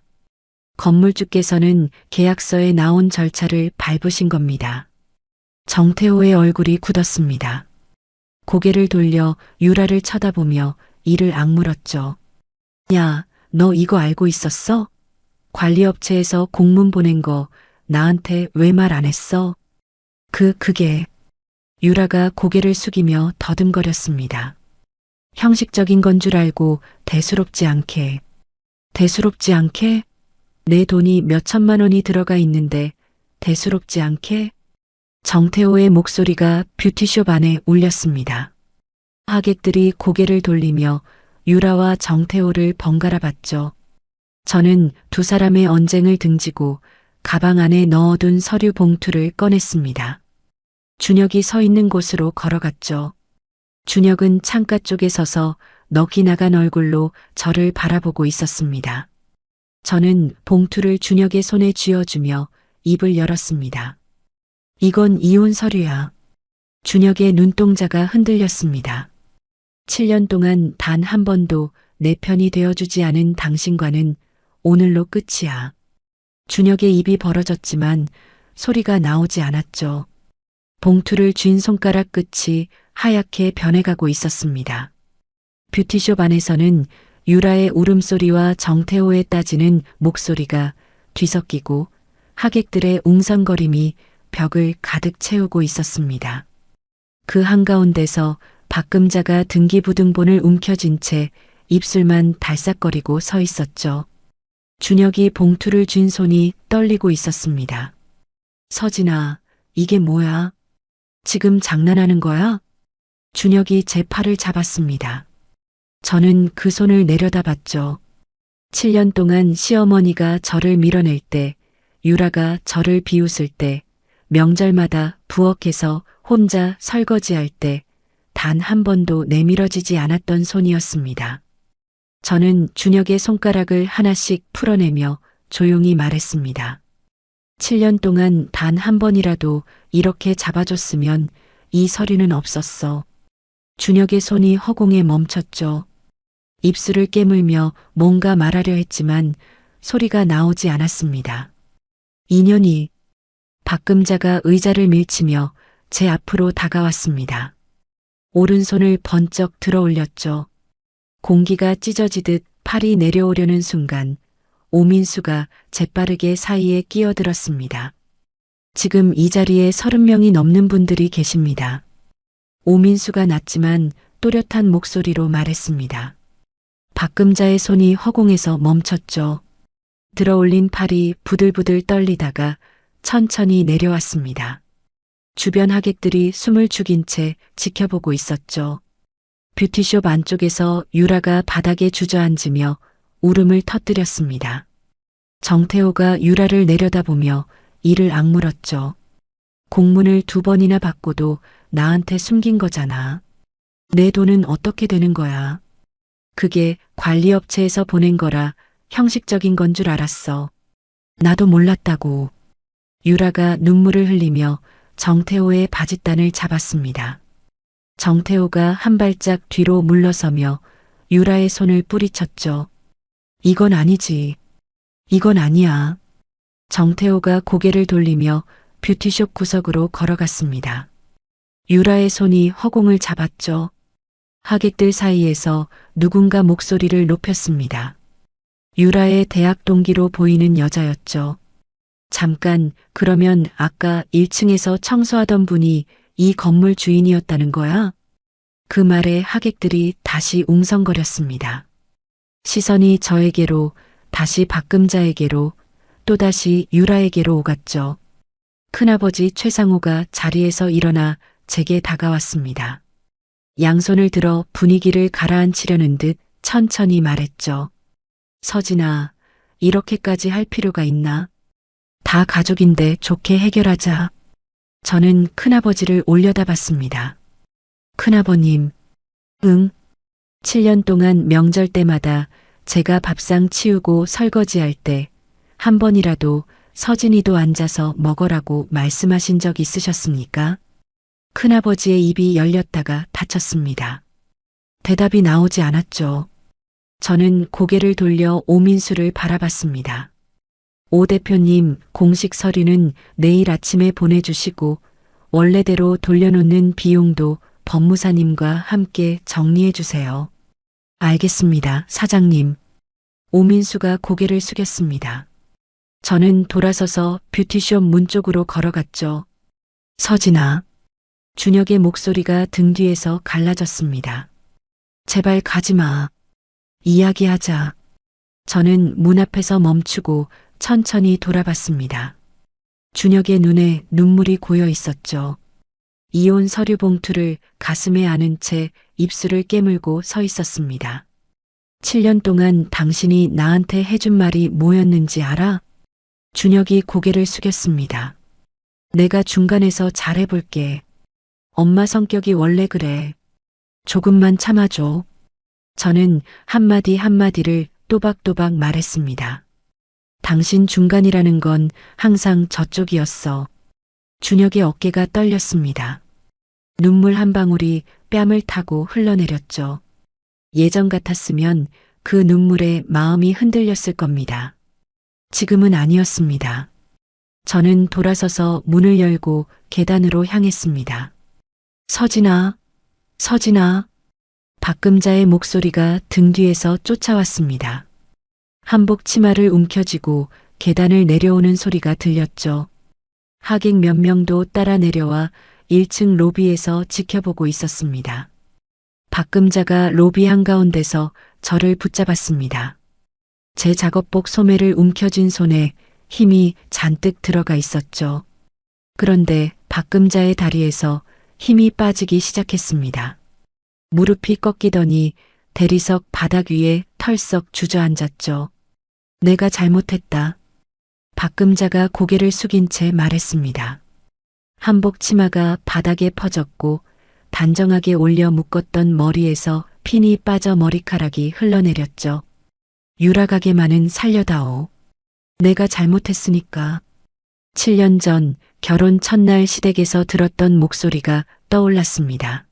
건물주께서는 계약서에 나온 절차를 밟으신 겁니다. 정태호의 얼굴이 굳었습니다. 고개를 돌려 유라를 쳐다보며 이를 악물었죠. 야, 너 이거 알고 있었어? 관리업체에서 공문 보낸 거 나한테 왜 말 안 했어? 그게... 유라가 고개를 숙이며 더듬거렸습니다. 형식적인 건 줄 알고 대수롭지 않게. 대수롭지 않게? 내 돈이 몇 천만 원이 들어가 있는데 대수롭지 않게? 정태호의 목소리가 뷰티숍 안에 울렸습니다. 하객들이 고개를 돌리며 유라와 정태호를 번갈아 봤죠. 저는 2사람의 언쟁을 등지고 가방 안에 넣어둔 서류 봉투를 꺼냈습니다. 준혁이 서 있는 곳으로 걸어갔죠. 준혁은 창가 쪽에 서서 넋이 나간 얼굴로 저를 바라보고 있었습니다. 저는 봉투를 준혁의 손에 쥐어주며 입을 열었습니다. 이건 이혼 서류야. 준혁의 눈동자가 흔들렸습니다. 7년 동안 단 한 번도 내 편이 되어주지 않은 당신과는 오늘로 끝이야. 준혁의 입이 벌어졌지만 소리가 나오지 않았죠. 봉투를 쥔 손가락 끝이 하얗게 변해가고 있었습니다. 뷰티숍 안에서는 유라의 울음소리와 정태호의 따지는 목소리가 뒤섞이고 하객들의 웅성거림이 벽을 가득 채우고 있었습니다. 그 한가운데서 박금자가 등기부등본을 움켜쥔 채 입술만 달싹거리고 서 있었죠. 준혁이 봉투를 쥔 손이 떨리고 있었습니다. 서진아, 이게 뭐야? 지금 장난하는 거야? 준혁이 제 팔을 잡았습니다. 저는 그 손을 내려다봤죠. 7년 동안 시어머니가 저를 밀어낼 때, 유라가 저를 비웃을 때, 명절마다 부엌에서 혼자 설거지할 때, 단 한 번도 내밀어지지 않았던 손이었습니다. 저는 준혁의 손가락을 하나씩 풀어내며 조용히 말했습니다. 7년 동안 단 한 번이라도 이렇게 잡아줬으면 이 서류는 없었어. 준혁의 손이 허공에 멈췄죠. 입술을 깨물며 뭔가 말하려 했지만 소리가 나오지 않았습니다. 인연이... 박금자가 의자를 밀치며 제 앞으로 다가왔습니다. 오른손을 번쩍 들어 올렸죠. 공기가 찢어지듯 팔이 내려오려는 순간 오민수가 재빠르게 사이에 끼어들었습니다. 지금 이 자리에 30명이 넘는 분들이 계십니다. 오민수가 낮지만 또렷한 목소리로 말했습니다. 박금자의 손이 허공에서 멈췄죠. 들어올린 팔이 부들부들 떨리다가 천천히 내려왔습니다. 주변 하객들이 숨을 죽인 채 지켜보고 있었죠. 뷰티숍 안쪽에서 유라가 바닥에 주저앉으며 울음을 터뜨렸습니다. 정태호가 유라를 내려다보며 이를 악물었죠. 공문을 2번이나 받고도 나한테 숨긴 거잖아. 내 돈은 어떻게 되는 거야? 그게 관리업체에서 보낸 거라 형식적인 건 줄 알았어. 나도 몰랐다고. 유라가 눈물을 흘리며 정태호의 바짓단을 잡았습니다. 정태호가 한 발짝 뒤로 물러서며 유라의 손을 뿌리쳤죠. 이건 아니지. 이건 아니야. 정태호가 고개를 돌리며 뷰티숍 구석으로 걸어갔습니다. 유라의 손이 허공을 잡았죠. 하객들 사이에서 누군가 목소리를 높였습니다. 유라의 대학 동기로 보이는 여자였죠. 잠깐, 그러면 아까 1층에서 청소하던 분이 이 건물 주인이었다는 거야? 그 말에 하객들이 다시 웅성거렸습니다. 시선이 저에게로, 다시 박금자에게로, 또다시 유라에게로 오갔죠. 큰아버지 최상호가 자리에서 일어나 제게 다가왔습니다. 양손을 들어 분위기를 가라앉히려는 듯 천천히 말했죠. 서진아, 이렇게까지 할 필요가 있나? 다 가족인데 좋게 해결하자. 저는 큰아버지를 올려다봤습니다. 큰아버님, 응. 7년 동안 명절 때마다 제가 밥상 치우고 설거지할 때 한 번이라도 서진이도 앉아서 먹으라고 말씀하신 적 있으셨습니까? 큰아버지의 입이 열렸다가 닫혔습니다. 대답이 나오지 않았죠. 저는 고개를 돌려 오민수를 바라봤습니다. 오 대표님, 공식 서류는 내일 아침에 보내주시고 원래대로 돌려놓는 비용도 법무사님과 함께 정리해 주세요. 알겠습니다, 사장님. 오민수가 고개를 숙였습니다. 저는 돌아서서 뷰티숍 문 쪽으로 걸어갔죠. 서진아. 준혁의 목소리가 등 뒤에서 갈라졌습니다. 제발 가지 마. 이야기하자. 저는 문 앞에서 멈추고 천천히 돌아봤습니다. 준혁의 눈에 눈물이 고여 있었죠. 이혼 서류 봉투를 가슴에 안은 채 입술을 깨물고 서 있었습니다. 7년 동안 당신이 나한테 해준 말이 뭐였는지 알아? 준혁이 고개를 숙였습니다. 내가 중간에서 잘해볼게. 엄마 성격이 원래 그래. 조금만 참아줘. 저는 한마디 한마디를 또박또박 말했습니다. 당신 중간이라는 건 항상 저쪽이었어. 준혁의 어깨가 떨렸습니다. 눈물 한 방울이 뺨을 타고 흘러내렸죠. 예전 같았으면 그 눈물에 마음이 흔들렸을 겁니다. 지금은 아니었습니다. 저는 돌아서서 문을 열고 계단으로 향했습니다. 서진아, 서진아. 박금자의 목소리가 등 뒤에서 쫓아왔습니다. 한복 치마를 움켜쥐고 계단을 내려오는 소리가 들렸죠. 하객 몇 명도 따라 내려와 1층 로비에서 지켜보고 있었습니다. 박금자가 로비 한가운데서 저를 붙잡았습니다. 제 작업복 소매를 움켜쥔 손에 힘이 잔뜩 들어가 있었죠. 그런데 박금자의 다리에서 힘이 빠지기 시작했습니다. 무릎이 꺾이더니 대리석 바닥 위에 털썩 주저앉았죠. 내가 잘못했다. 박금자가 고개를 숙인 채 말했습니다. 한복 치마가 바닥에 퍼졌고 단정하게 올려 묶었던 머리에서 핀이 빠져 머리카락이 흘러내렸죠. 유라가게만은 살려다오. 내가 잘못했으니까. 7년 전 결혼 첫날 시댁에서 들었던 목소리가 떠올랐습니다.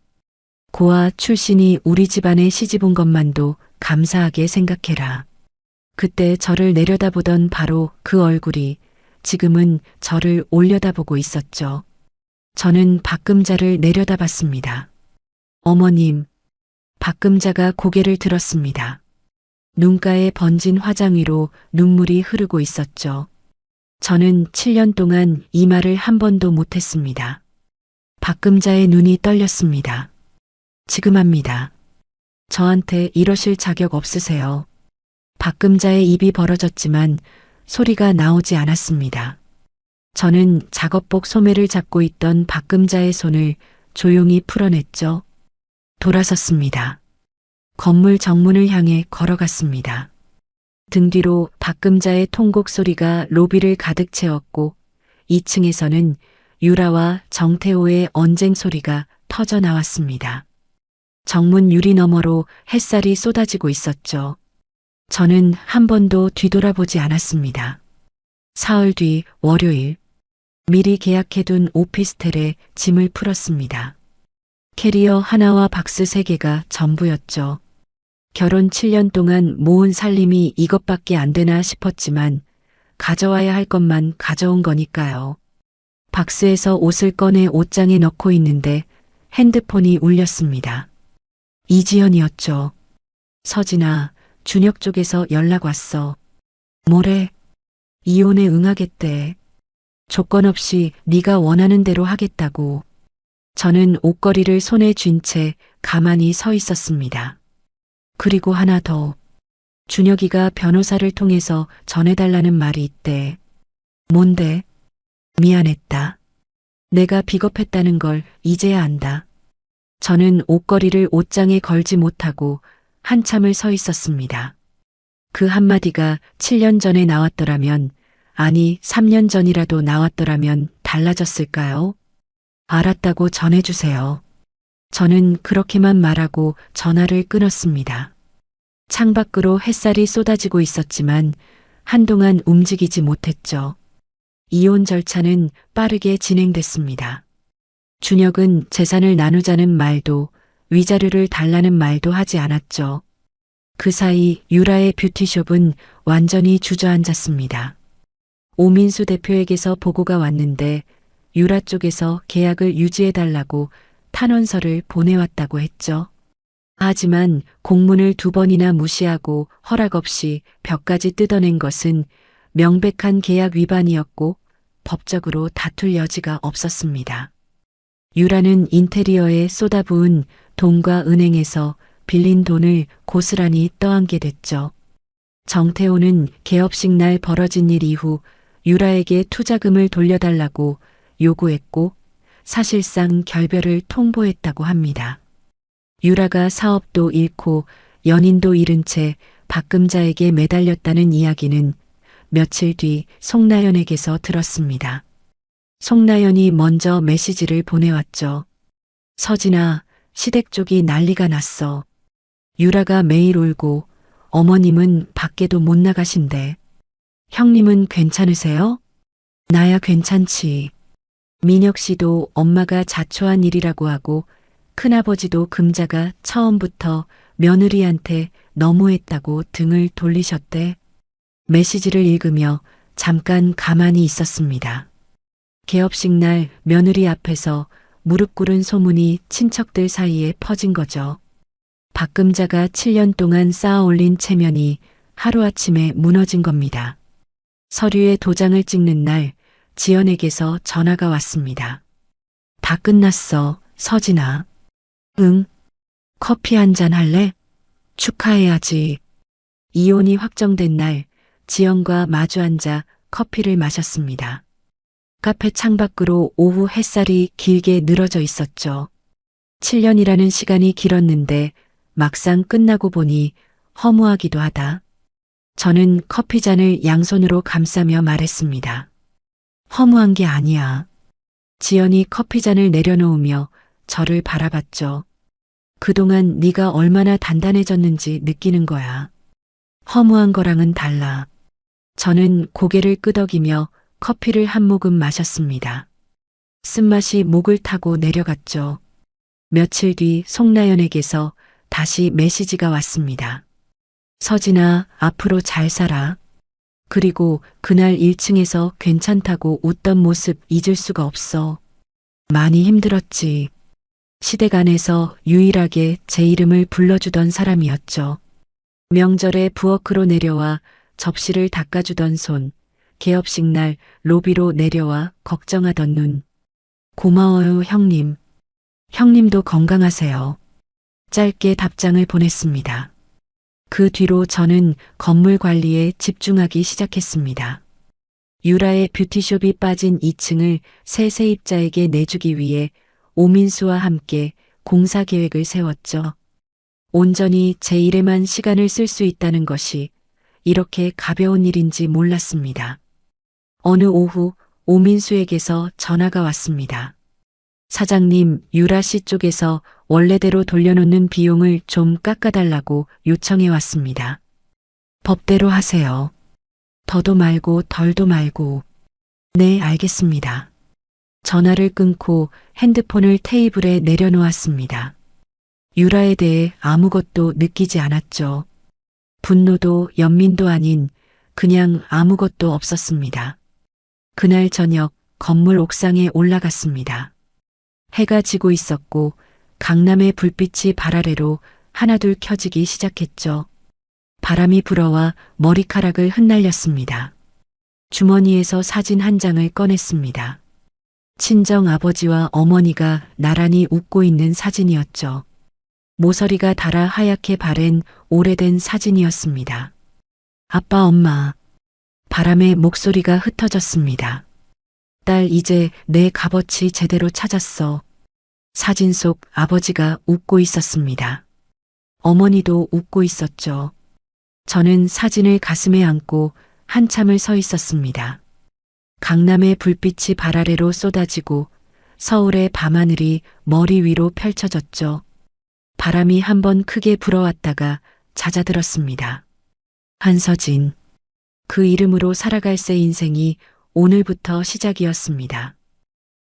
고아 출신이 우리 집안에 시집온 것만도 감사하게 생각해라. 그때 저를 내려다보던 바로 그 얼굴이 지금은 저를 올려다보고 있었죠. 저는 박금자를 내려다봤습니다. 어머님. 박금자가 고개를 들었습니다. 눈가에 번진 화장 위로 눈물이 흐르고 있었죠. 저는 7년 동안 이 말을 한 번도 못했습니다. 박금자의 눈이 떨렸습니다. 지금 합니다. 저한테 이러실 자격 없으세요. 박금자의 입이 벌어졌지만 소리가 나오지 않았습니다. 저는 작업복 소매를 잡고 있던 박금자의 손을 조용히 풀어냈죠. 돌아섰습니다. 건물 정문을 향해 걸어갔습니다. 등 뒤로 박금자의 통곡 소리가 로비를 가득 채웠고 2층에서는 유라와 정태호의 언쟁 소리가 터져 나왔습니다. 정문 유리 너머로 햇살이 쏟아지고 있었죠. 저는 한 번도 뒤돌아보지 않았습니다. 사흘 뒤 월요일, 미리 계약해둔 오피스텔에 짐을 풀었습니다. 캐리어 하나와 박스 3개가 전부였죠. 결혼 7년 동안 모은 살림이 이것밖에 안 되나 싶었지만 가져와야 할 것만 가져온 거니까요. 박스에서 옷을 꺼내 옷장에 넣고 있는데 핸드폰이 울렸습니다. 이지연이었죠. 서진아, 준혁 쪽에서 연락 왔어. 뭐래? 이혼에 응하겠대. 조건 없이 네가 원하는 대로 하겠다고. 저는 옷걸이를 손에 쥔 채 가만히 서 있었습니다. 그리고 하나 더. 준혁이가 변호사를 통해서 전해달라는 말이 있대. 뭔데? 미안했다. 내가 비겁했다는 걸 이제야 안다. 저는 옷걸이를 옷장에 걸지 못하고 한참을 서 있었습니다. 그 한마디가 7년 전에 나왔더라면, 아니 3년 전이라도 나왔더라면 달라졌을까요? 알았다고 전해주세요. 저는 그렇게만 말하고 전화를 끊었습니다. 창밖으로 햇살이 쏟아지고 있었지만 한동안 움직이지 못했죠. 이혼 절차는 빠르게 진행됐습니다. 준혁은 재산을 나누자는 말도 위자료를 달라는 말도 하지 않았죠. 그 사이 유라의 뷰티숍은 완전히 주저앉았습니다. 오민수 대표에게서 보고가 왔는데 유라 쪽에서 계약을 유지해달라고 탄원서를 보내왔다고 했죠. 하지만 공문을 2번이나 무시하고 허락 없이 벽까지 뜯어낸 것은 명백한 계약 위반이었고 법적으로 다툴 여지가 없었습니다. 유라는 인테리어에 쏟아부은 돈과 은행에서 빌린 돈을 고스란히 떠안게 됐죠. 정태호는 개업식 날 벌어진 일 이후 유라에게 투자금을 돌려달라고 요구했고 사실상 결별을 통보했다고 합니다. 유라가 사업도 잃고 연인도 잃은 채 박금자에게 매달렸다는 이야기는 며칠 뒤 송나연에게서 들었습니다. 송나연이 먼저 메시지를 보내왔죠. 서진아, 시댁 쪽이 난리가 났어. 유라가 매일 울고 어머님은 밖에도 못 나가신대. 형님은 괜찮으세요? 나야 괜찮지. 민혁 씨도 엄마가 자초한 일이라고 하고 큰아버지도 금자가 처음부터 며느리한테 너무했다고 등을 돌리셨대. 메시지를 읽으며 잠깐 가만히 있었습니다. 개업식 날 며느리 앞에서 무릎 꿇은 소문이 친척들 사이에 퍼진 거죠. 박금자가 7년 동안 쌓아 올린 체면이 하루아침에 무너진 겁니다. 서류에 도장을 찍는 날 지연에게서 전화가 왔습니다. 다 끝났어, 서진아. 응. 커피 한 잔 할래? 축하해야지. 이혼이 확정된 날 지연과 마주 앉아 커피를 마셨습니다. 카페 창밖으로 오후 햇살이 길게 늘어져 있었죠. 7년이라는 시간이 길었는데 막상 끝나고 보니 허무하기도 하다. 저는 커피잔을 양손으로 감싸며 말했습니다. 허무한 게 아니야. 지연이 커피잔을 내려놓으며 저를 바라봤죠. 그동안 네가 얼마나 단단해졌는지 느끼는 거야. 허무한 거랑은 달라. 저는 고개를 끄덕이며 커피를 한 모금 마셨습니다. 쓴맛이 목을 타고 내려갔죠. 며칠 뒤 송나연에게서 다시 메시지가 왔습니다. 서진아, 앞으로 잘 살아. 그리고 그날 1층에서 괜찮다고 웃던 모습 잊을 수가 없어. 많이 힘들었지. 시댁 안에서 유일하게 제 이름을 불러주던 사람이었죠. 명절에 부엌으로 내려와 접시를 닦아주던 손, 개업식 날 로비로 내려와 걱정하던 눈. 고마워요, 형님. 형님도 건강하세요. 짧게 답장을 보냈습니다. 그 뒤로 저는 건물 관리에 집중하기 시작했습니다. 유라의 뷰티숍이 빠진 2층을 새 세입자에게 내주기 위해 오민수와 함께 공사 계획을 세웠죠. 온전히 제 일에만 시간을 쓸 수 있다는 것이 이렇게 가벼운 일인지 몰랐습니다. 어느 오후 오민수에게서 전화가 왔습니다. 사장님, 유라 씨 쪽에서 원래대로 돌려놓는 비용을 좀 깎아달라고 요청해 왔습니다. 법대로 하세요. 더도 말고 덜도 말고. 네, 알겠습니다. 전화를 끊고 핸드폰을 테이블에 내려놓았습니다. 유라에 대해 아무것도 느끼지 않았죠. 분노도 연민도 아닌 그냥 아무것도 없었습니다. 그날 저녁 건물 옥상에 올라갔습니다. 해가 지고 있었고 강남의 불빛이 발 아래로 하나둘 켜지기 시작했죠. 바람이 불어와 머리카락을 흩날렸습니다. 주머니에서 사진 한 장을 꺼냈습니다. 친정 아버지와 어머니가 나란히 웃고 있는 사진이었죠. 모서리가 달아 하얗게 바랜 오래된 사진이었습니다. 아빠, 엄마. 바람에 목소리가 흩어졌습니다. 딸, 이제 내 값어치 제대로 찾았어. 사진 속 아버지가 웃고 있었습니다. 어머니도 웃고 있었죠. 저는 사진을 가슴에 안고 한참을 서 있었습니다. 강남의 불빛이 발 아래로 쏟아지고 서울의 밤하늘이 머리 위로 펼쳐졌죠. 바람이 한번 크게 불어왔다가 잦아들었습니다. 한서진. 그 이름으로 살아갈 새 인생이 오늘부터 시작이었습니다.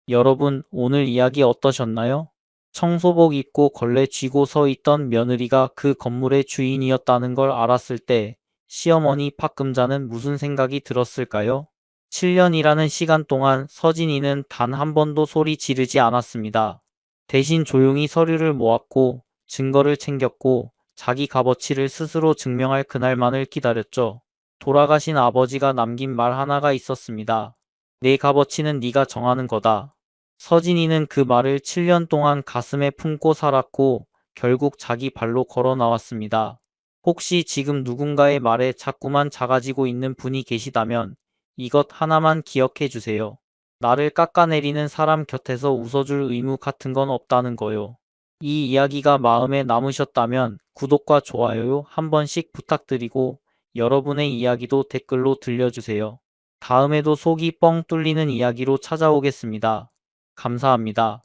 여러분, 오늘 이야기 어떠셨나요? 청소복 입고 걸레 쥐고 서 있던 며느리가 그 건물의 주인이었다는 걸 알았을 때 시어머니 박금자는 무슨 생각이 들었을까요? 7년이라는 시간 동안 서진이는 단 한 번도 소리 지르지 않았습니다. 대신 조용히 서류를 모았고 증거를 챙겼고 자기 값어치를 스스로 증명할 그날만을 기다렸죠. 돌아가신 아버지가 남긴 말 하나가 있었습니다. 내 값어치는 네가 정하는 거다. 서진이는 그 말을 7년 동안 가슴에 품고 살았고 결국 자기 발로 걸어 나왔습니다. 혹시 지금 누군가의 말에 자꾸만 작아지고 있는 분이 계시다면 이것 하나만 기억해 주세요. 나를 깎아내리는 사람 곁에서 웃어줄 의무 같은 건 없다는 거요. 이 이야기가 마음에 남으셨다면 구독과 좋아요 한 번씩 부탁드리고 여러분의 이야기도 댓글로 들려주세요. 다음에도 속이 뻥 뚫리는 이야기로 찾아오겠습니다. 감사합니다.